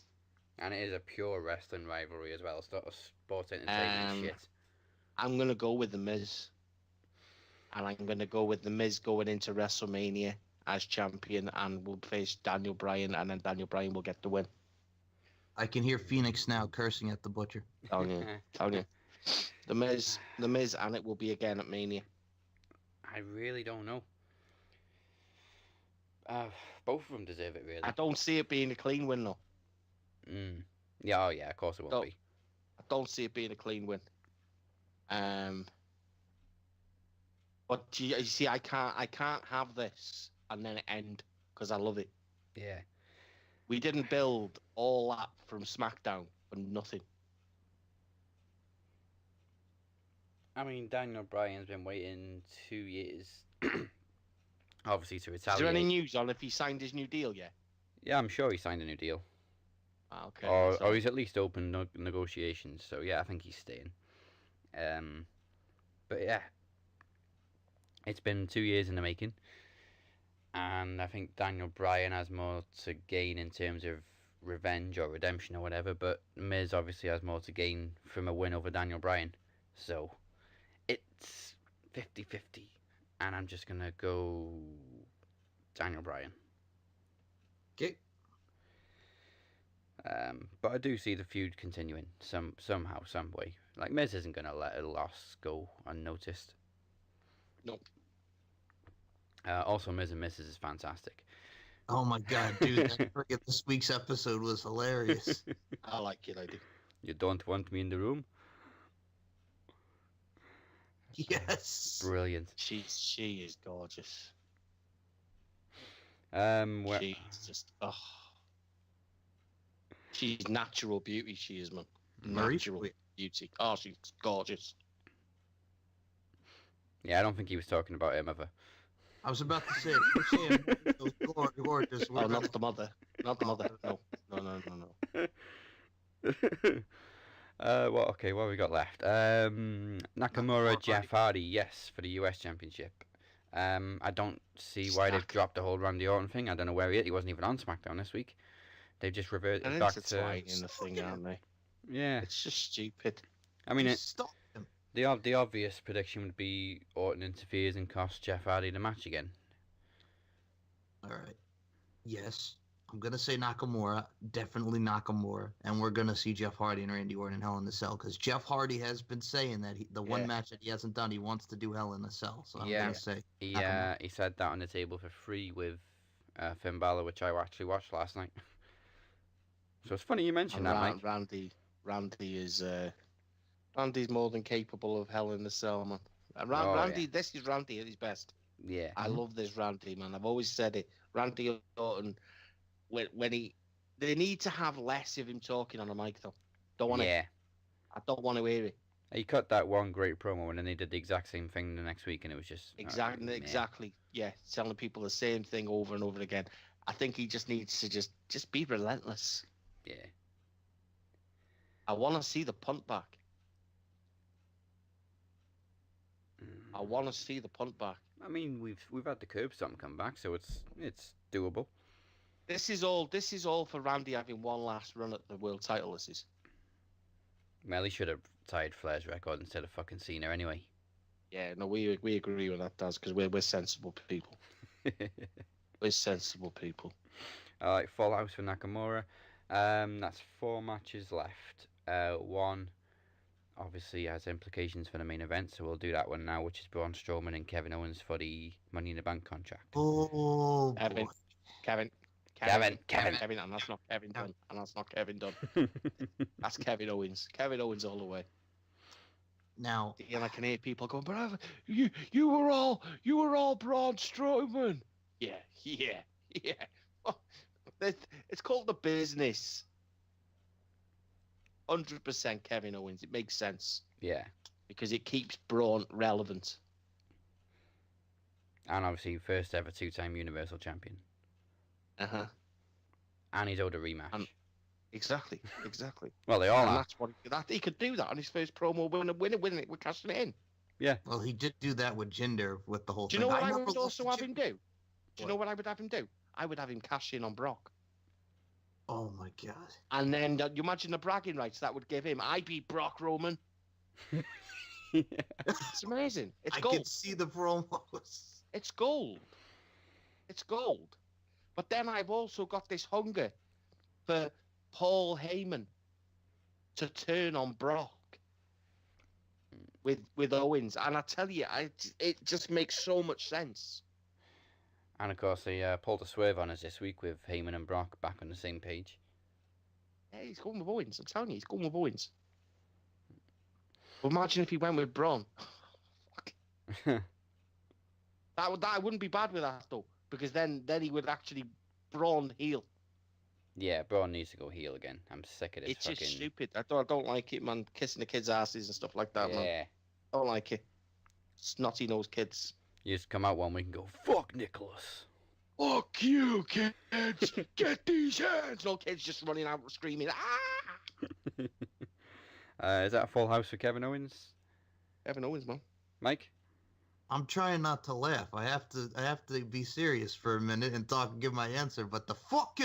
And it is a pure wrestling rivalry as well. It's not a sports entertainment shit. I'm going to go with The Miz. And I'm going to go with The Miz going into WrestleMania as champion and will face Daniel Bryan, and then Daniel Bryan will get the win. I can hear Phoenix now cursing at the Butcher. Telling you. The Miz, and it will be again at Mania. I really don't know. Both of them deserve it, really. I don't see it being a clean win, though. Yeah, oh yeah, of course it won't be. I don't see it being a clean win. But you see, I can't have this and then it end because I love it. Yeah. We didn't build all that from SmackDown for nothing. I mean, Daniel Bryan's been waiting 2 years, obviously, to retaliate. Is there any news on if he signed his new deal yet? Yeah, I'm sure he signed a new deal. Okay. Or he's at least open negotiations. So yeah, I think he's staying. But yeah, it's been 2 years in the making, and I think Daniel Bryan has more to gain in terms of revenge or redemption or whatever. But Miz obviously has more to gain from a win over Daniel Bryan. So it's 50-50, and I'm just gonna go Daniel Bryan. Okay. But I do see the feud continuing somehow, some way. Like, Miz isn't going to let a loss go unnoticed. Nope. Also, Miz and Mrs. is fantastic. Oh my god, dude! I forget this week's episode was hilarious. I like it, I do. You don't want me in the room? Yes. Brilliant. She is gorgeous. She's just she's natural beauty. She is, man. Very Natural beauty. Oh, she's gorgeous. Yeah, I don't think he was talking about him ever. I was about to say, you're saying those gorgeous. Oh, not the mother. Not the mother. No. What have we got left? Nakamura, Jeff Hardy, yes, for the US Championship. I don't see why they've dropped the whole Randy Orton thing. I don't know where he is. He wasn't even on SmackDown this week. They've just reverted back to in the thing, aren't they? Yeah, it's just stupid. I mean, the obvious prediction would be Orton interferes and costs Jeff Hardy the match again. All right. Yes, I'm gonna say Nakamura, definitely Nakamura, and we're gonna see Jeff Hardy and Randy Orton in Hell in a Cell because Jeff Hardy has been saying that one match that he hasn't done, he wants to do Hell in a Cell. So I'm gonna say he said that on the table for free with Finn Balor, which I actually watched last night. So it's funny you mentioned that, Mike. Randy's more than capable of Hell in a Cell, man. Randy, this is Randy at his best. Yeah, I love this Randy, man. I've always said it. Randy Orton, they need to have less of him talking on a mic, though. Don't want it. I don't want to hear it. He cut that one great promo, and then they did the exact same thing the next week, and it was just exactly. Yeah, telling people the same thing over and over again. I think he just needs to just be relentless. Yeah. I want to see the punt back. I want to see the punt back. I mean, we've had the curb stomp come back, so it's doable. This is all for Randy having one last run at the world title. This is. Well, he should have tied Flair's record instead of fucking Cena anyway. Yeah, no, we agree with that, Daz, because we're sensible people. We're sensible people. All right, Full House for Nakamura. That's 4 matches left. One obviously has implications for the main event, so we'll do that one now, which is Braun Strowman and Kevin Owens for the Money in the Bank contract. Oh, Kevin, and that's not Kevin Dunn, and that's not Kevin Dunn. That's Kevin Owens. Kevin Owens all the way. Now, and I can hear people going, "But you were all Braun Strowman." Yeah. Oh, it's called the business. 100% Kevin Owens. It makes sense. Yeah. Because it keeps Braun relevant. And obviously, first ever 2-time Universal Champion. And he's owed a rematch. Exactly. Well, they all and are. That's what he could do that on his first promo, win it, we're cashing it in. Yeah. Well, he did do that with Jinder with the whole Do thing. you know what I never would lost also to have him do? Jinder. Do you know what I would have him do? I would have him cash in on Brock. Oh my God. And then you imagine the bragging rights that would give him. I beat Brock, Roman. It's amazing. It's gold. I can see the promos. It's gold. But then I've also got this hunger for Paul Heyman to turn on Brock with Owens. And I tell you, it just makes so much sense. And of course, they pulled a swerve on us this week with Heyman and Brock back on the same page. Yeah, he's going with Owens. I'm telling you, he's going with Owens. But imagine if he went with Braun. Fuck. That wouldn't be bad with that though, because then he would actually Braun heel. Yeah, Braun needs to go heel again. I'm sick of this. It's just stupid. I don't like it, man. Kissing the kids' asses and stuff like that, man. Yeah. I don't like it. Snotty nosed kids. You just come out one week and go, fuck Nicholas. Fuck you, kids! Get these hands! No kids just running out screaming, ah! Is that a full house for Kevin Owens? Kevin Owens, man. Mike? I'm trying not to laugh. I have to be serious for a minute and give my answer. But the fuck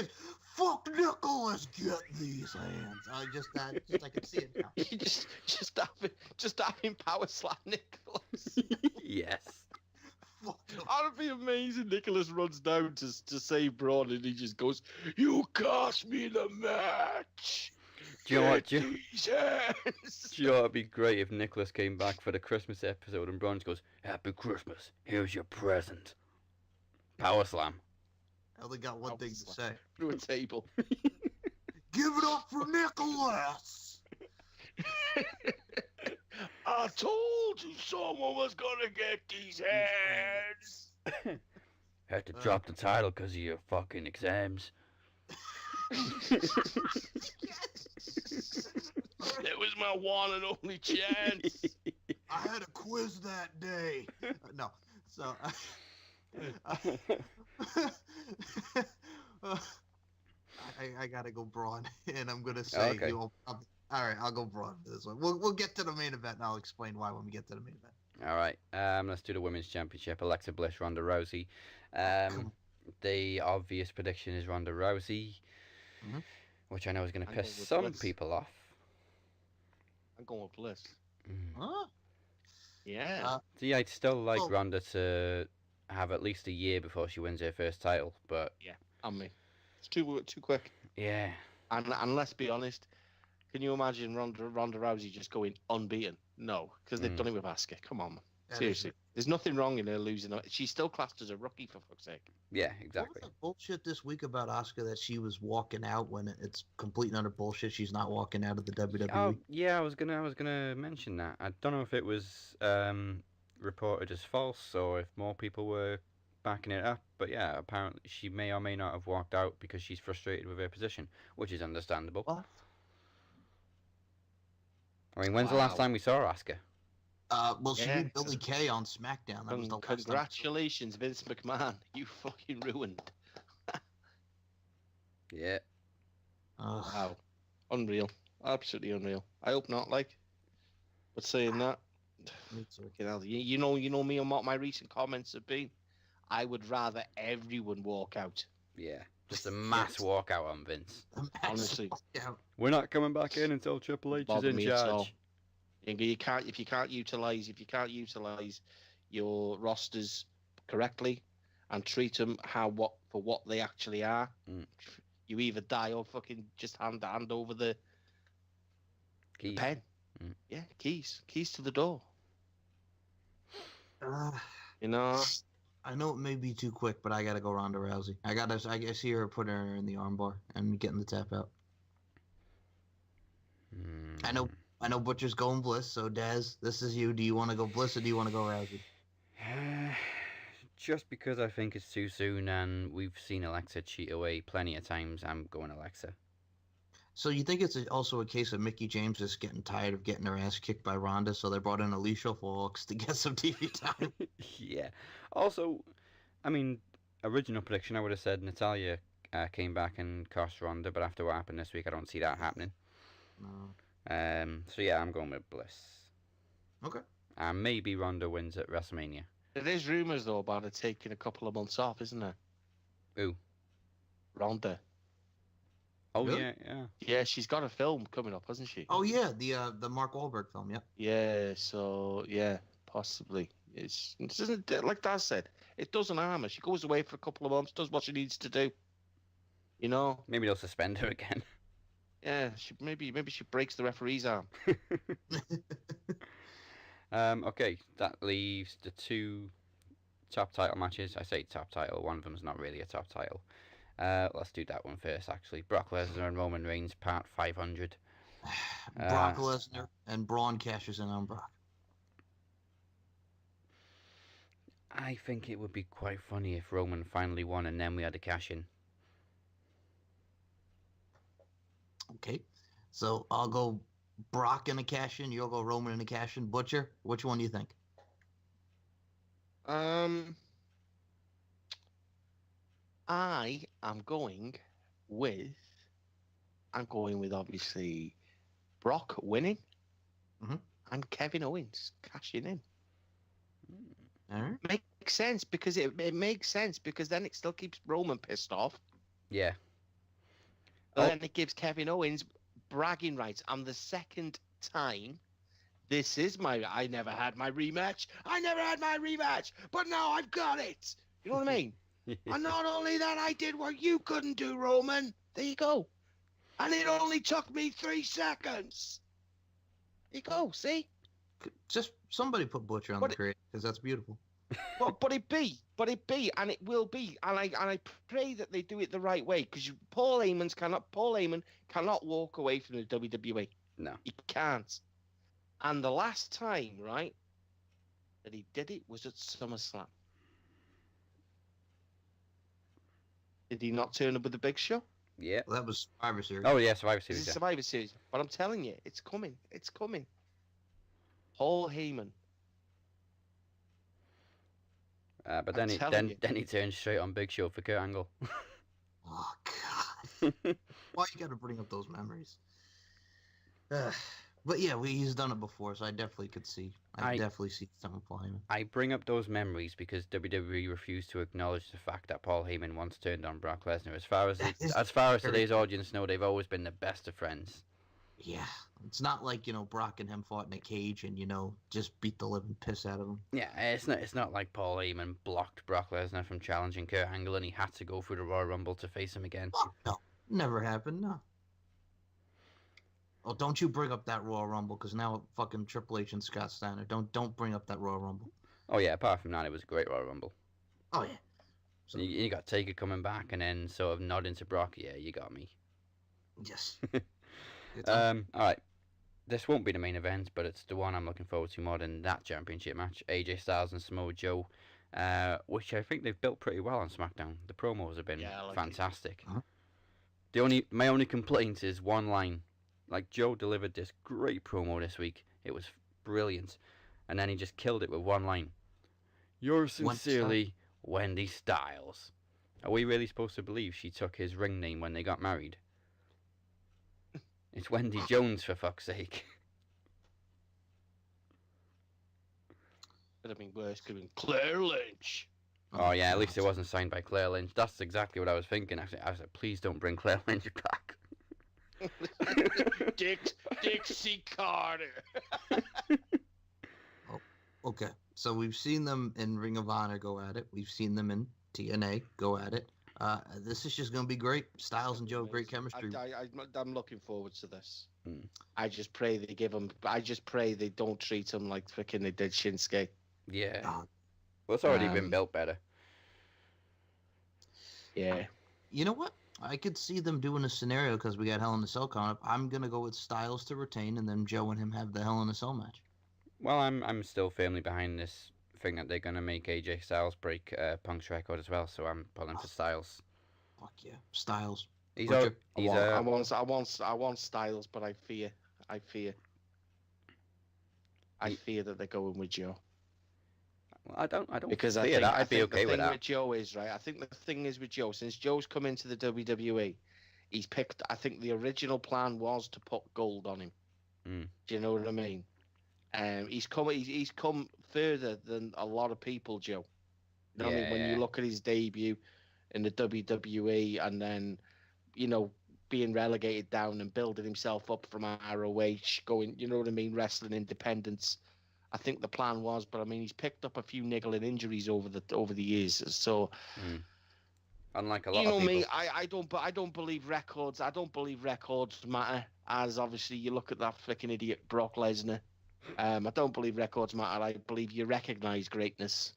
Nicholas, get these hands. I can see it now. just having power slap Nicholas. Yes. That'd be amazing. Nicholas runs down to save Braun and he just goes, "You cost me the match." Do you know what? Do you know what'd be great if Nicholas came back for the Christmas episode and Braun goes, "Happy Christmas. Here's your present." Power slam. I only got one thing to say. Through a table. Give it up for Nicholas. I told you someone was gonna get these hands. Had to drop the title because of your fucking exams. That was my one and only chance. I had a quiz that day. No, so I gotta go Braun, and I'm gonna say, okay. all right, I'll go Braun for this one. We'll get to the main event, and I'll explain why when we get to the main event. All right, let's do the Women's Championship. Alexa Bliss, Ronda Rousey. The obvious prediction is Ronda Rousey, which I know is going to piss some people off. I'm going with Bliss. Huh? Yeah. See, I'd still like Ronda to have at least a year before she wins her first title, but yeah, on me. It's too quick. Yeah. And let's be honest, can you imagine Ronda Rousey just going unbeaten? No, because they've done it with Asuka. Come on, man. Seriously. There's nothing wrong in her losing. She's still classed as a rookie, for fuck's sake. Yeah, exactly. What was that bullshit this week about Asuka that she was walking out when it's complete and utter bullshit? She's not walking out of the WWE. Oh, yeah, I was gonna mention that. I don't know if it was reported as false or if more people were backing it up, but yeah, apparently she may or may not have walked out because she's frustrated with her position, which is understandable. What? I mean, when's the last time we saw Asuka? Well, she beat Billy Kay on SmackDown. That was the last time. Congratulations, Vince McMahon. You fucking ruined. Yeah. Wow. Unreal. Absolutely unreal. I hope not, like. But saying that, you know me and what my recent comments have been. I would rather everyone walk out. Yeah. Just a mass walkout on Vince. Honestly. We're not coming back in until Triple H is in charge. You can't if you can't utilize your rosters correctly and treat them for what they actually are. You either die or fucking just hand over the pen. Yeah, keys to the door. You know. I know it may be too quick, but I gotta go Ronda Rousey. I see her putting her in the armbar and getting the tap out. I know I know Butcher's going Bliss, so Daz, this is you. Do you want to go Bliss or do you want to go Rousey? Just because I think it's too soon and we've seen Alexa cheat away plenty of times, I'm going Alexa. So you think it's also a case of Mickie James just getting tired of getting her ass kicked by Ronda, so they brought in Alicia Fox to get some TV time? Yeah. Also, I mean, original prediction, I would have said Natalya came back and cost Ronda, but after what happened this week, I don't see that happening. No. So yeah, I'm going with Bliss. Okay. And maybe Ronda wins at WrestleMania. There is rumours, though, about her taking a couple of months off, isn't there? Who? Ronda. Oh, Really? yeah. Yeah, she's got a film coming up, hasn't she? Oh yeah, the Mark Wahlberg film, yeah. Yeah, so, yeah, possibly. It isn't, like Daz said, it doesn't harm her. She goes away for a couple of months, does what she needs to do. You know? Maybe they'll suspend her again. Yeah, maybe she breaks the referee's arm. Okay, that leaves the two top title matches. I say top title, one of them's not really a top title. Let's do that one first, actually. Brock Lesnar and Roman Reigns, part 500. Brock Lesnar and Braun cashes in on Brock. I think it would be quite funny if Roman finally won and then we had a cash in. Okay, so I'll go Brock in a cash in. You'll go Roman in a cash in. Butcher, which one do you think? I am going with obviously Brock winning and Kevin Owens cashing in. All right. Makes sense because it makes sense because then it still keeps Roman pissed off. Yeah. But then it gives Kevin Owens bragging rights. And the second time, this is I never had my rematch. But now I've got it. You know what I mean? And not only that, I did what you couldn't do, Roman. There you go. And it only took me 3 seconds. There you go, see? Just somebody put Butcher on the crate, because that's beautiful. But it be, and it will be, and I pray that they do it the right way, because Paul Heyman cannot walk away from the WWE. No, he can't. And the last time, right, that he did it was at SummerSlam. Did he not turn up with the Big Show? Yeah, well, that was Survivor Series. Oh yeah, Survivor Series. It's Survivor Series, but I'm telling you, it's coming. It's coming. Paul Heyman. But then he turns straight on Big Show for Kurt Angle. Oh God! Why you got to bring up those memories? But yeah, he's done it before, so I definitely could see. I definitely see someone flying. I bring up those memories because WWE refused to acknowledge the fact that Paul Heyman once turned on Brock Lesnar. As far as today's audience know, they've always been the best of friends. Yeah, it's not like Brock and him fought in a cage and just beat the living piss out of him. Yeah, it's not like Paul Heyman blocked Brock Lesnar from challenging Kurt Angle and he had to go through the Royal Rumble to face him again. Oh, no, never happened. No. Oh, don't you bring up that Royal Rumble, because now fucking Triple H and Scott Steiner. Don't bring up that Royal Rumble. Oh yeah, apart from that, it was a great Royal Rumble. Oh yeah. So you got Taker coming back and then sort of nodding to Brock. Yeah, you got me. Yes. All right. This won't be the main event, but it's the one I'm looking forward to more than that championship match. AJ Styles and Samoa Joe, which I think they've built pretty well on SmackDown. The promos have been fantastic. My only complaint is one line. Like, Joe delivered this great promo this week. It was brilliant. And then he just killed it with one line. Yours sincerely, Wendy Styles. Are we really supposed to believe she took his ring name when they got married? It's Wendy Jones, for fuck's sake. Could have been worse. Could have been Claire Lynch. Oh, yeah, at least it wasn't signed by Claire Lynch. That's exactly what I was thinking. Actually, I was like, please don't bring Claire Lynch back. Dixie Carter. Okay, so we've seen them in Ring of Honor go at it. We've seen them in TNA go at it. This is just going to be great. Styles and Joe, great chemistry. I'm looking forward to this. I just pray they give them. I just pray they don't treat them like freaking they did Shinsuke. Yeah. Well, it's already been built better. Yeah. You know what? I could see them doing a scenario because we got Hell in a Cell coming up. I'm gonna go with Styles to retain, and then Joe and him have the Hell in a Cell match. Well, I'm still firmly behind this thing that they're gonna make AJ Styles break Punk's record as well. So I'm pulling for Styles. Fuck yeah, Styles. He's Butcher. I want Styles, but I fear that they're going with Joe. Well, I don't Because fear that. I'd be okay with that. The thing with Joe is, right, I think the thing is with Joe, since Joe's come into the WWE, he's picked, I think the original plan was to put gold on him. Mm. Do you know what I mean? He's come further than a lot of people, Joe. You know what I mean? When you look at his debut in the WWE and then, you know, being relegated down and building himself up from ROH, going, you know what I mean, wrestling independence. I think the plan was, but I mean, he's picked up a few niggling injuries over the years. So, unlike a lot you know of people. me, I don't believe records. I don't believe records matter. As obviously you look at that freaking idiot Brock Lesnar. I don't believe records matter. I believe you recognise greatness.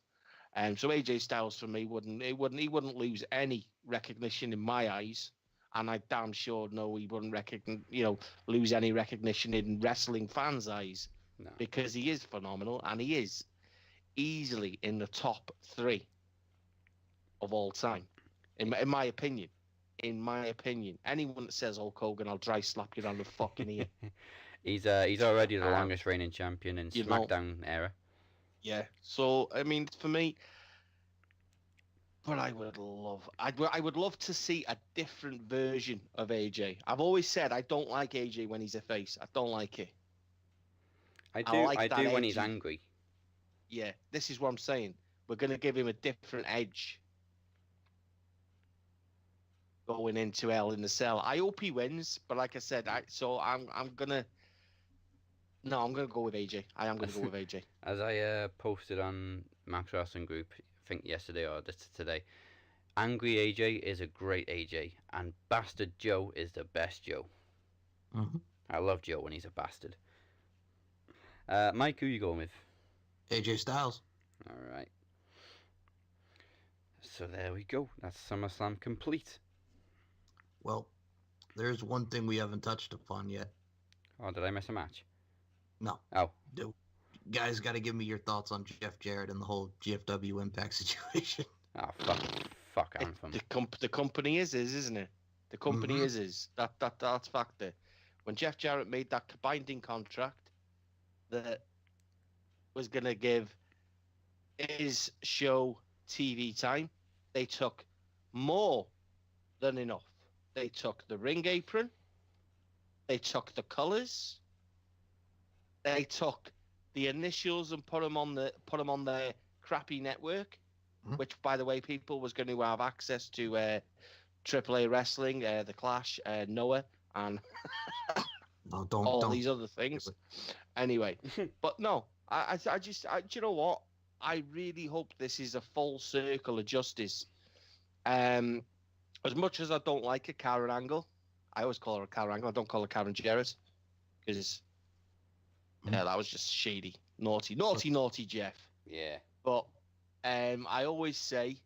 So AJ Styles for me he wouldn't lose any recognition in my eyes, and I damn sure know he wouldn't lose any recognition in wrestling fans' eyes. No. Because he is phenomenal, and he is easily in the top 3 of all time, in my opinion. In my opinion, anyone that says Hulk Hogan, I'll dry slap you on the fucking ear. He's already the longest reigning champion in SmackDown era. Yeah. So I mean, for me, but I would love to see a different version of AJ. I've always said I don't like AJ when he's a face. I don't like it. I do when he's angry. Yeah, this is what I'm saying. We're going to give him a different edge going into Hell in the Cell. I hope he wins, but like I said, I'm gonna go with AJ. I am gonna go with AJ. As I posted on Max Wrestling Group, I think yesterday or today, Angry AJ is a great AJ, and Bastard Joe is the best Joe. Mm-hmm. I love Joe when he's a bastard. Mike, who are you going with? AJ Styles. All right. So there we go. That's SummerSlam complete. Well, there's one thing we haven't touched upon yet. Oh, did I miss a match? No. Oh. You guys got to give me your thoughts on Jeff Jarrett and the whole GFW Impact situation. Oh, fuck Anthem. The company is, isn't it? The company is. That's factor. When Jeff Jarrett made that binding contract that was going to give his show TV time, they took more than enough. They took the ring apron. They took the colours. They took the initials and put them on their crappy network, which, by the way, people was going to have access to AAA wrestling, the Clash, Noah, and all these other things. Anyway, but no, I just you know what? I really hope this is a full circle of justice. As much as I don't like a Karen Angle, I always call her a Karen Angle. I don't call her Karen Jarrett because that was just shady, naughty Jeff. Yeah. But I always say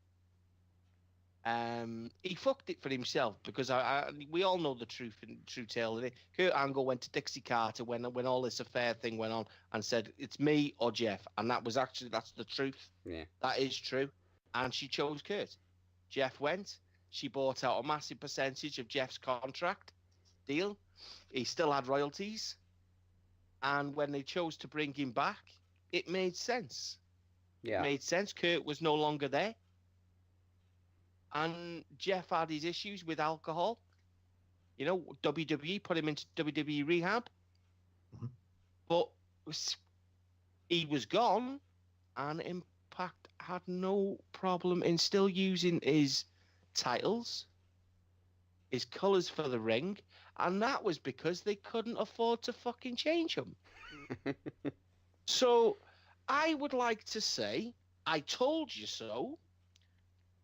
he fucked it for himself because we all know the true tale of it. Kurt Angle went to Dixie Carter when all this affair thing went on and said it's me or Jeff, and that's the truth. Yeah. That is true, and she chose Kurt. Jeff went. She bought out a massive percentage of Jeff's contract deal. He still had royalties. And when they chose to bring him back, it made sense. Yeah. It made sense. Kurt was no longer there. And Jeff had his issues with alcohol. You know, WWE put him into WWE rehab. But he was gone, and Impact had no problem in still using his titles, his colours for the ring, and that was because they couldn't afford to fucking change them. So I would like to say, I told you so,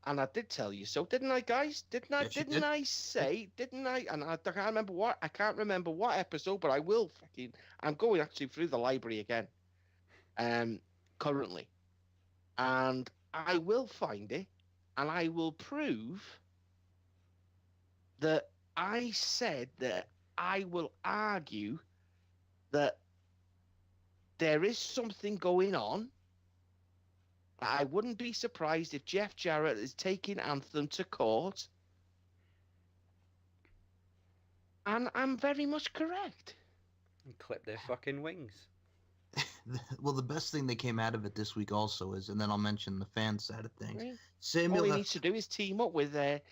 and I did tell you so, didn't I, guys? Didn't I? Yes, you didn't did. I say? Didn't I? And I can't remember what episode, but I will fucking. I'm going actually through the library again, currently, and I will find it, and I will prove that I said that I will argue that there is something going on. I wouldn't be surprised if Jeff Jarrett is taking Anthem to court. And I'm very much correct. And clip their fucking wings. Well, the best thing that came out of it this week also is, and then I'll mention the fan side of things. Right. Samuel All he needs to do is team up with Matt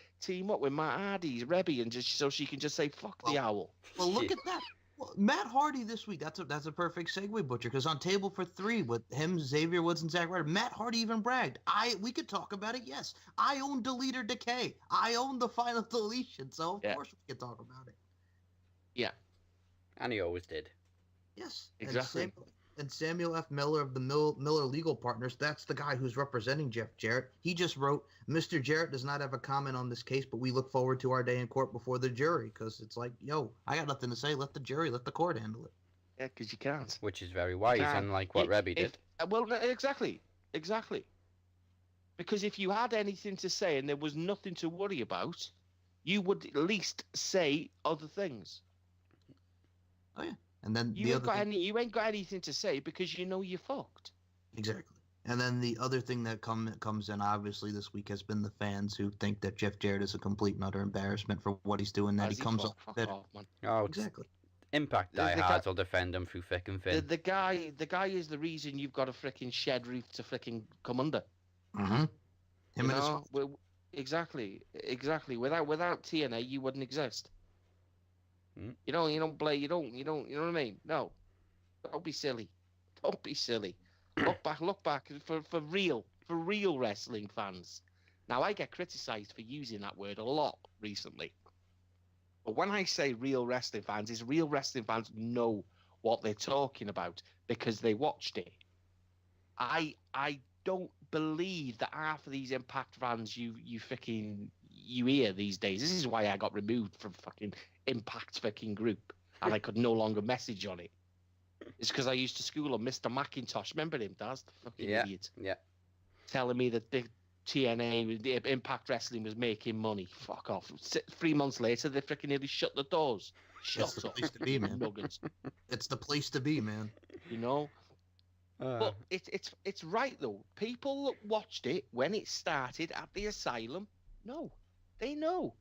Hardy's Rebbe, and just so she can just say fuck the owl. Well, look at that. Well, Matt Hardy this week. That's a perfect segue, Butcher, because on Table for Three with him, Xavier Woods, and Zack Ryder, Matt Hardy even bragged. We could talk about it. Yes, I own Deleter Decay. I own the Final Deletion, so of course we could talk about it. Yeah, and he always did. Yes, exactly. And Samuel F. Miller of the Miller Legal Partners, that's the guy who's representing Jeff Jarrett. He just wrote, Mr. Jarrett does not have a comment on this case, but we look forward to our day in court before the jury, because it's like, yo, I got nothing to say. Let the court handle it. Yeah, because you can't. Which is very wise, unlike what Rebbe did. Well, exactly. Because if you had anything to say and there was nothing to worry about, you would at least say other things. Oh, yeah. And then you ain't got anything to say because you know you're fucked. Exactly. And then the other thing that comes in obviously this week has been the fans who think that Jeff Jarrett is a complete and utter embarrassment for what he's doing. That he comes off better. Oh, exactly. Impact diehards will defend him through thick and thin. The guy is the reason you've got a freaking shed roof to freaking come under. Mm-hmm. Exactly. Without TNA, you wouldn't exist. You don't play. You know what I mean? No, don't be silly. Look back for real wrestling fans. Now I get criticised for using that word a lot recently, but when I say real wrestling fans, is real wrestling fans know what they're talking about because they watched it. I don't believe that half of these Impact fans you hear these days. This is why I got removed from fucking Impact fucking group and I could no longer message on it. It's because I used to school on Mr. McIntosh. Remember him, Daz? The fucking idiot. Yeah. Telling me that the TNA, the Impact Wrestling was making money. Fuck off. 3 months later, they freaking nearly shut the doors. That's the place to be, man. Nuggets. It's the place to be, man. You know? But it's right, though. People that watched it when it started at the Asylum, no. They know.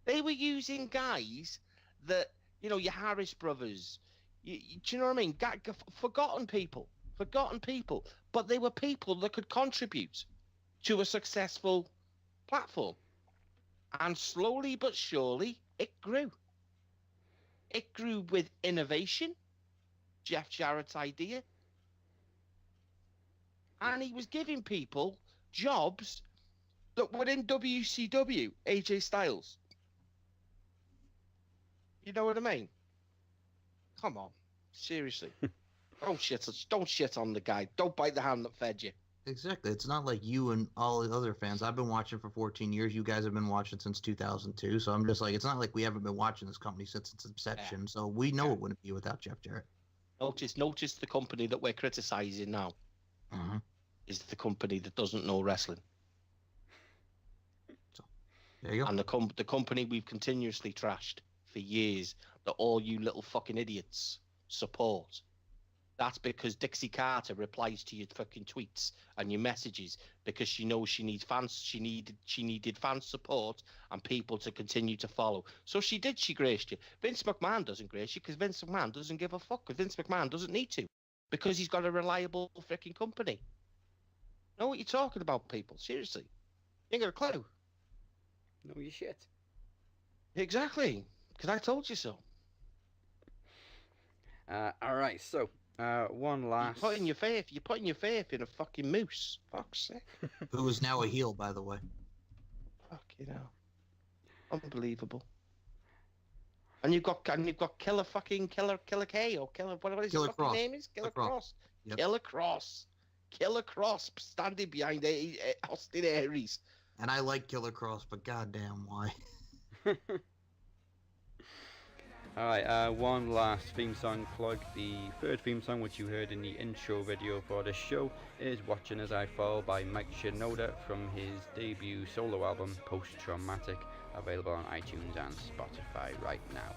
They were using guys that, your Harris brothers, do you know what I mean? Forgotten people. But they were people that could contribute to a successful platform. And slowly but surely, it grew. It grew with innovation, Jeff Jarrett's idea. And he was giving people jobs that were in WCW, AJ Styles. You know what I mean? Come on, seriously. Don't shit on the guy. Don't bite the hand that fed you. Exactly. It's not like you and all the other fans. I've been watching for 14 years. You guys have been watching since 2002. So I'm just like, it's not like we haven't been watching this company since its inception. Yeah. So we know it wouldn't be without Jeff Jarrett. Notice the company that we're criticizing now is the company that doesn't know wrestling. So there you go. And the company we've continuously trashed for years that all you little fucking idiots support. That's because Dixie Carter replies to your fucking tweets and your messages because she knows she needs fans. She needed fan support and people to continue to follow. So she did. She graced you. Vince McMahon doesn't grace you because Vince McMahon doesn't give a fuck. Because Vince McMahon doesn't need to because he's got a reliable freaking company. Know what you're talking about, people? Seriously, you ain't got a clue. No, you shit. Exactly, because I told you so. All right, so. One last. You're putting your faith in a fucking moose. Fuck's sake. Who is now a heel, by the way. Fucking hell. Unbelievable. And you've got Killer K or Killer whatever his fucking name is. Killer Cross. Yep. Killer Cross standing behind Austin Aries. And I like Killer Cross, but goddamn why? Alright, one last theme song plug. The third theme song, which you heard in the intro video for this show, is Watching As I Fall by Mike Shinoda from his debut solo album, Post Traumatic. available on iTunes and Spotify right now.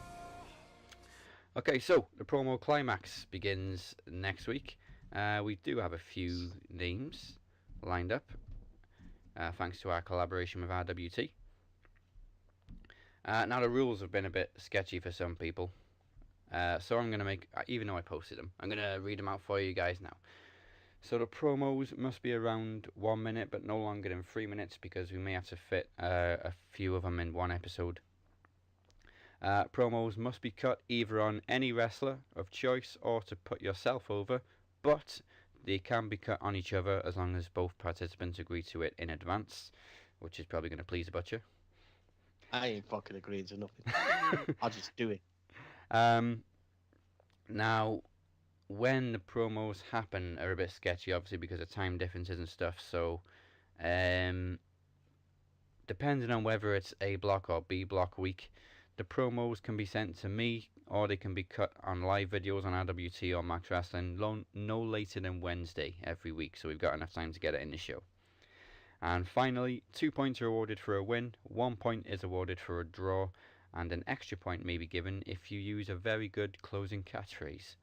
Okay, so the Promo Climax begins next week. We do have a few names lined up, thanks to our collaboration with RWT. Now the rules have been a bit sketchy for some people, so I'm going to make, even though I posted them, I'm going to read them out for you guys now. So the promos must be around 1 minute, but no longer than 3 minutes, because we may have to fit a few of them in one episode. Promos must be cut either on any wrestler of choice or to put yourself over, but they can be cut on each other as long as both participants agree to it in advance, which is probably going to please a butcher. I ain't fucking agreeing to nothing. I'll just do it. Now, when the promos happen are a bit sketchy, obviously, because of time differences and stuff, so depending on whether it's A block or B block week, the promos can be sent to me, or they can be cut on live videos on RWT or Max Wrestling no later than Wednesday every week, so we've got enough time to get it in the show. And finally, 2 points are awarded for a win, 1 point is awarded for a draw, and an extra point may be given if you use a very good closing catchphrase.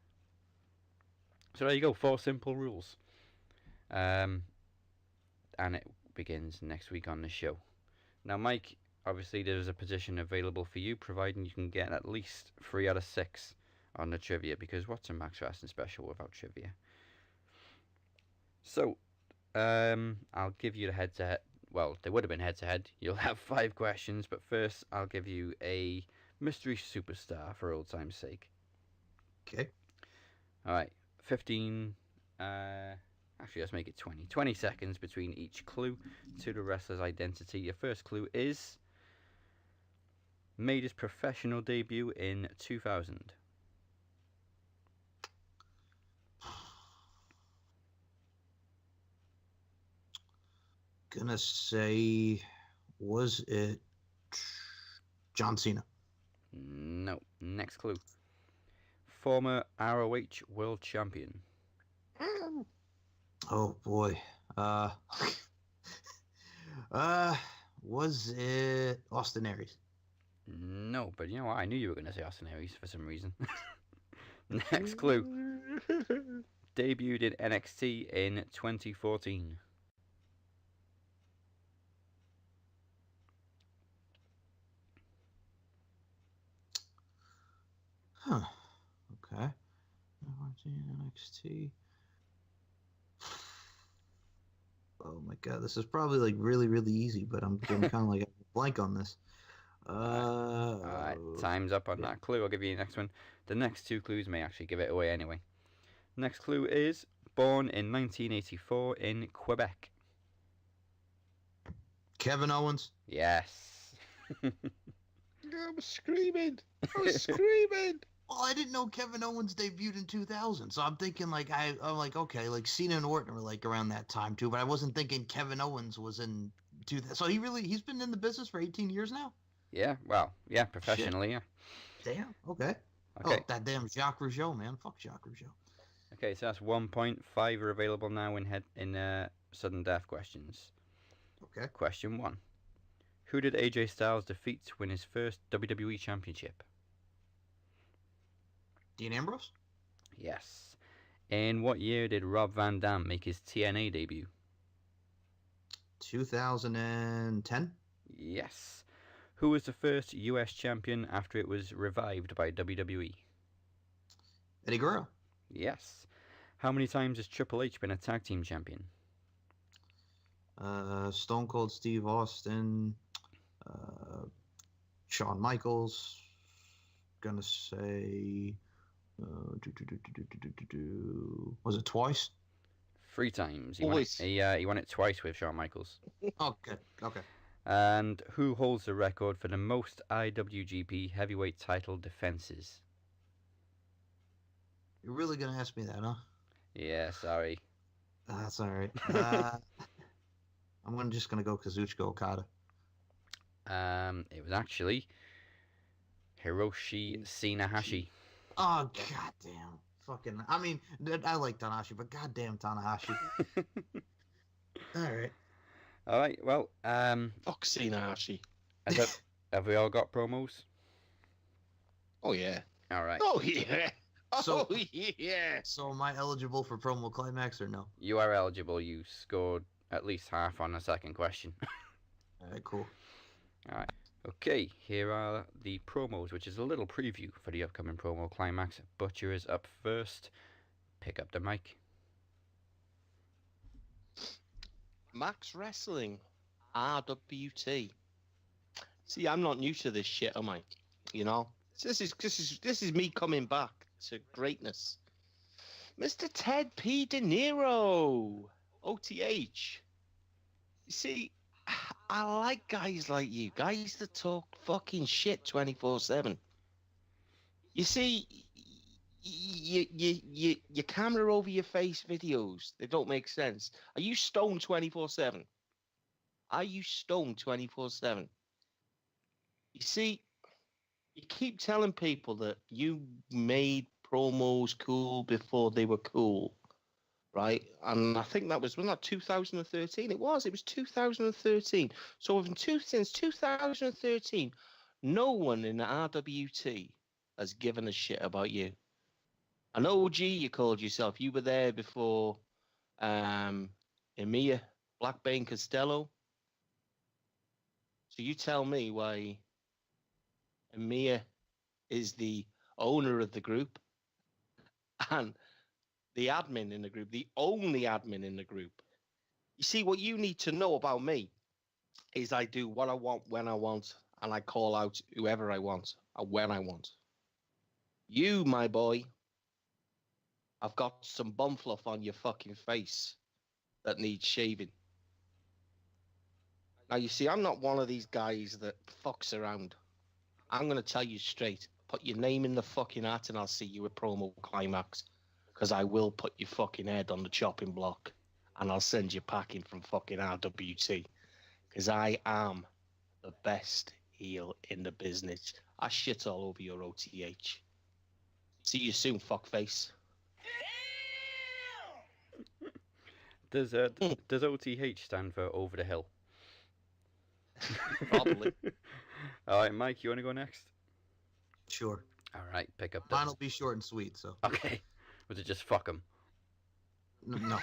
So there you go, 4 simple rules. And it begins next week on the show. Now, Mike, obviously there's a position available for you, providing you can get at least 3 out of 6 on the trivia, because what's a Max Wrestling special without trivia? So, I'll give you the head-to-head. Well, they would have been head-to-head. You'll have 5 questions, but first I'll give you a mystery superstar for old time's sake. Okay. Alright, 15... actually, let's make it 20. 20 seconds between each clue to the wrestler's identity. Your first clue is... made his professional debut in 2000. Gonna say, was it John Cena? No. Next clue. Former ROH World Champion. Oh boy. Was it Austin Aries? No, but you know what? I knew you were going to say Austin Aries for some reason. Next clue. Debuted in NXT in 2014. Huh. Okay. NXT. Oh my god, this is probably like really, really easy, but I'm kind of like blank on this. Alright, time's up on that clue. I'll give you the next one. The next 2 clues may actually give it away anyway. Next clue is born in 1984 in Quebec. Kevin Owens? Yes. I'm screaming. I'm screaming. Well, I didn't know Kevin Owens debuted in 2000, so I'm thinking like I'm like, okay, like Cena and Orton were like around that time too, but I wasn't thinking Kevin Owens was in 2000. So he's been in the business for 18 years now. Yeah, well, yeah, professionally, Shit. Yeah. Damn. Okay. Okay. Oh, that damn Jacques Rougeau, man. Fuck Jacques Rougeau. Okay, so that's 1 point. 5 are available now in sudden death questions. Okay. Question 1. Who did AJ Styles defeat to win his first WWE Championship? Dean Ambrose? Yes. In what year did Rob Van Dam make his TNA debut? 2010? Yes. Who was the first US champion after it was revived by WWE? Eddie Guerrero? Yes. How many times has Triple H been a tag team champion? Stone Cold Steve Austin, Shawn Michaels. Gonna say, was it twice? 3 times. He won it twice with Shawn Michaels. Okay. And who holds the record for the most IWGP heavyweight title defenses? You're really gonna ask me that, huh? Yeah, sorry. That's all right. I'm just gonna go Kazuchika Okada. It was actually Hiroshi Tanahashi. Oh goddamn! Fucking. I mean, I like Tanahashi, but goddamn Tanahashi. All right. All right. Well, Fuck Tanahashi. Have we all got promos? Oh, yeah. All right. Oh, yeah. So, Oh, yeah. So am I eligible for Promo Climax or no? You are eligible. You scored at least half on the second question. Alright, cool. Alright. Okay, here are the promos, which is a little preview for the upcoming Promo Climax. Butcher is up first. Pick up the mic. Max Wrestling, RWT. See, I'm not new to this shit, am I? You know, this is me coming back to greatness. Mr. Ted P. De Niro, OTH. You see, I like guys like you, guys that talk fucking shit 24/7. You see, you camera over your face videos, they don't make sense. Are you stoned 24/7? Are you stoned 24/7? You see, you keep telling people that you made promos cool before they were cool, right? And I think wasn't that 2013? It was 2013. So since 2013, no one in the RWT has given a shit about you. An OG, you called yourself. You were there before Emilia Blackbane Costello. So you tell me why Emilia is the owner of the group and the admin in the group, the only admin in the group. You see, what you need to know about me is I do what I want when I want, and I call out whoever I want when I want. You, my boy, I've got some bum fluff on your fucking face that needs shaving. Now, you see, I'm not one of these guys that fucks around. I'm going to tell you straight. Put your name in the fucking hat and I'll see you at Promo Climax. Because I will put your fucking head on the chopping block. And I'll send you packing from fucking RWT. Because I am the best heel in the business. I shit all over your OTH. See you soon, fuckface. Does OTH stand for over the hill? Probably. All right, Mike, you want to go next? Sure. All right, pick up. Mine will be short and sweet. So. Okay. Was it just fuck 'em? No,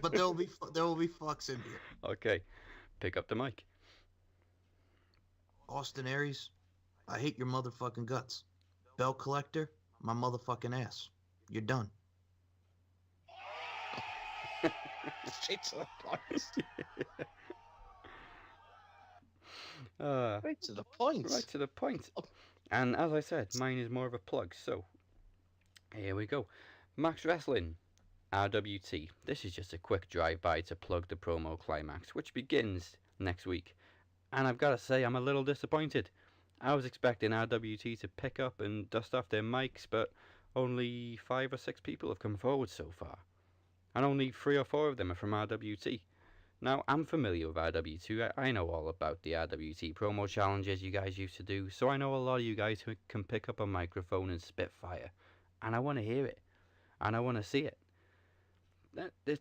but there will be fucks in here. Okay, pick up the mic. Austin Aries, I hate your motherfucking guts. Belt collector, my motherfucking ass. You're done. Straight to the point. Right to the point. Right to the point. And as I said, mine is more of a plug. So, here we go. Max Wrestling, RWT. This is just a quick drive-by to plug the Promo Climax, which begins next week. And I've got to say, I'm a little disappointed. I was expecting RWT to pick up and dust off their mics, but only 5 or 6 people have come forward so far. And only 3 or 4 of them are from RWT. Now, I'm familiar with RWT. I know all about the RWT promo challenges you guys used to do, so I know a lot of you guys who can pick up a microphone and spit fire. And I want to hear it. And I want to see it.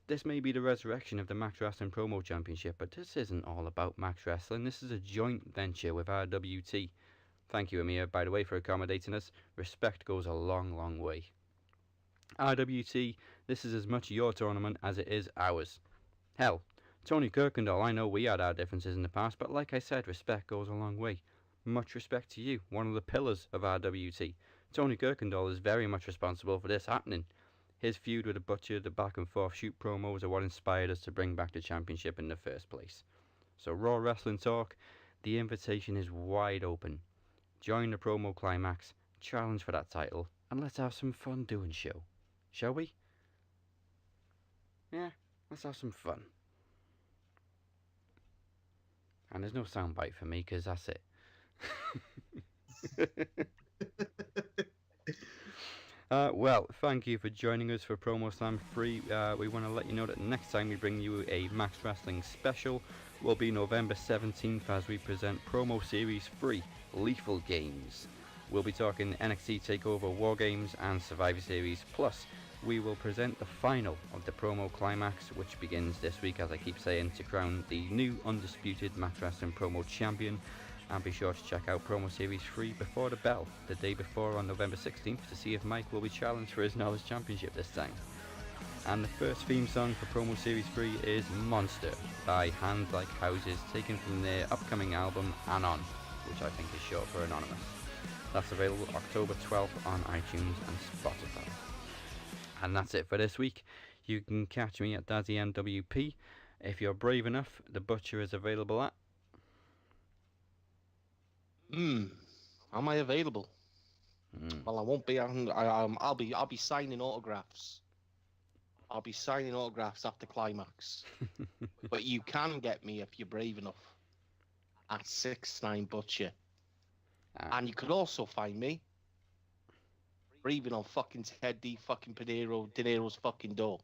This may be the resurrection of the Max Wrestling Promo Championship, but this isn't all about Max Wrestling. This is a joint venture with RWT. Thank you, Amir, by the way, for accommodating us. Respect goes a long, long way. RWT, this is as much your tournament as it is ours. Hell, Tony Kirkendall, I know we had our differences in the past, but like I said, respect goes a long way. Much respect to you, one of the pillars of RWT. Tony Kirkendall is very much responsible for this happening. His feud with the Butcher, the back and forth shoot promos are what inspired us to bring back the championship in the first place. So Raw Wrestling Talk, the invitation is wide open. Join the Promo Climax, challenge for that title, and let's have some fun doing show. Shall we? Yeah, let's have some fun. And there's no soundbite for me, because that's it. Well, thank you for joining us for Promo Slam 3. We want to let you know that next time we bring you a Max Wrestling special will be November 17th as we present Promo Series 3, Lethal Games. We'll be talking NXT Takeover War Games and Survivor Series, plus we will present the final of the Promo Climax, which begins this week, as I keep saying, to crown the new undisputed Max Wrestling Promo Champion. And be sure to check out Promo Series 3 Before the Bell the day before on November 16th to see if Mike will be challenged for his Knowledge Championship this time. And the first theme song for Promo Series 3 is Monster by Hands Like Houses, taken from their upcoming album Anon, which I think is short for Anonymous. That's available October 12th on iTunes and Spotify. And that's it for this week. You can catch me at DazzyMWP. If you're brave enough, the Butcher is available at... Am I available? Well, I won't be. I'll be signing autographs. I'll be signing autographs after Climax. But you can get me if you're brave enough at 69 Butcher. And you could also find me breathing on fucking Ted D fucking De Niro's fucking door.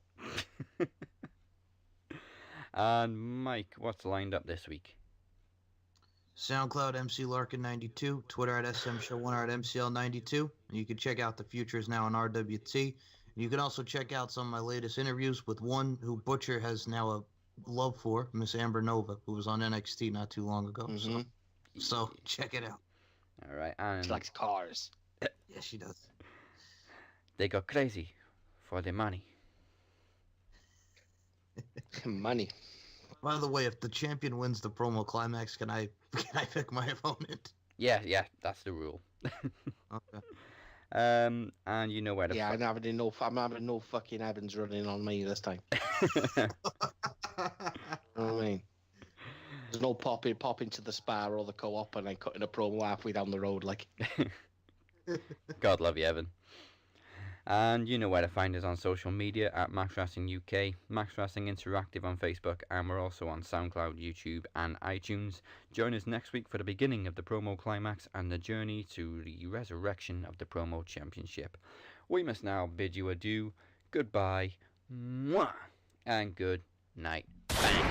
And Mike, what's lined up this week? SoundCloud MC Larkin 92, Twitter at SM Show1 at MCL 92. And you can check out the futures now on RWT. You can also check out some of my latest interviews with one who Butcher has now a love for, Miss Amber Nova, who was on NXT not too long ago. So check it out. All right, and she likes cars. Yeah, she does. They go crazy for the money. Money. By the way, if the champion wins the Promo Climax, can I pick my opponent? Yeah, that's the rule. Okay. And you know where to. Yeah, I'm having no fucking Evans running on me this time. I mean, there's no pop into the spa or the co-op and then cutting a promo halfway down the road, like. God love you, Evan. And you know where to find us on social media at Max Wrestling UK, Max Wrestling Interactive on Facebook, and we're also on SoundCloud, YouTube, and iTunes. Join us next week for the beginning of the Promo Climax and the journey to the resurrection of the Promo Championship. We must now bid you adieu, goodbye, mwah, and good night. Bang.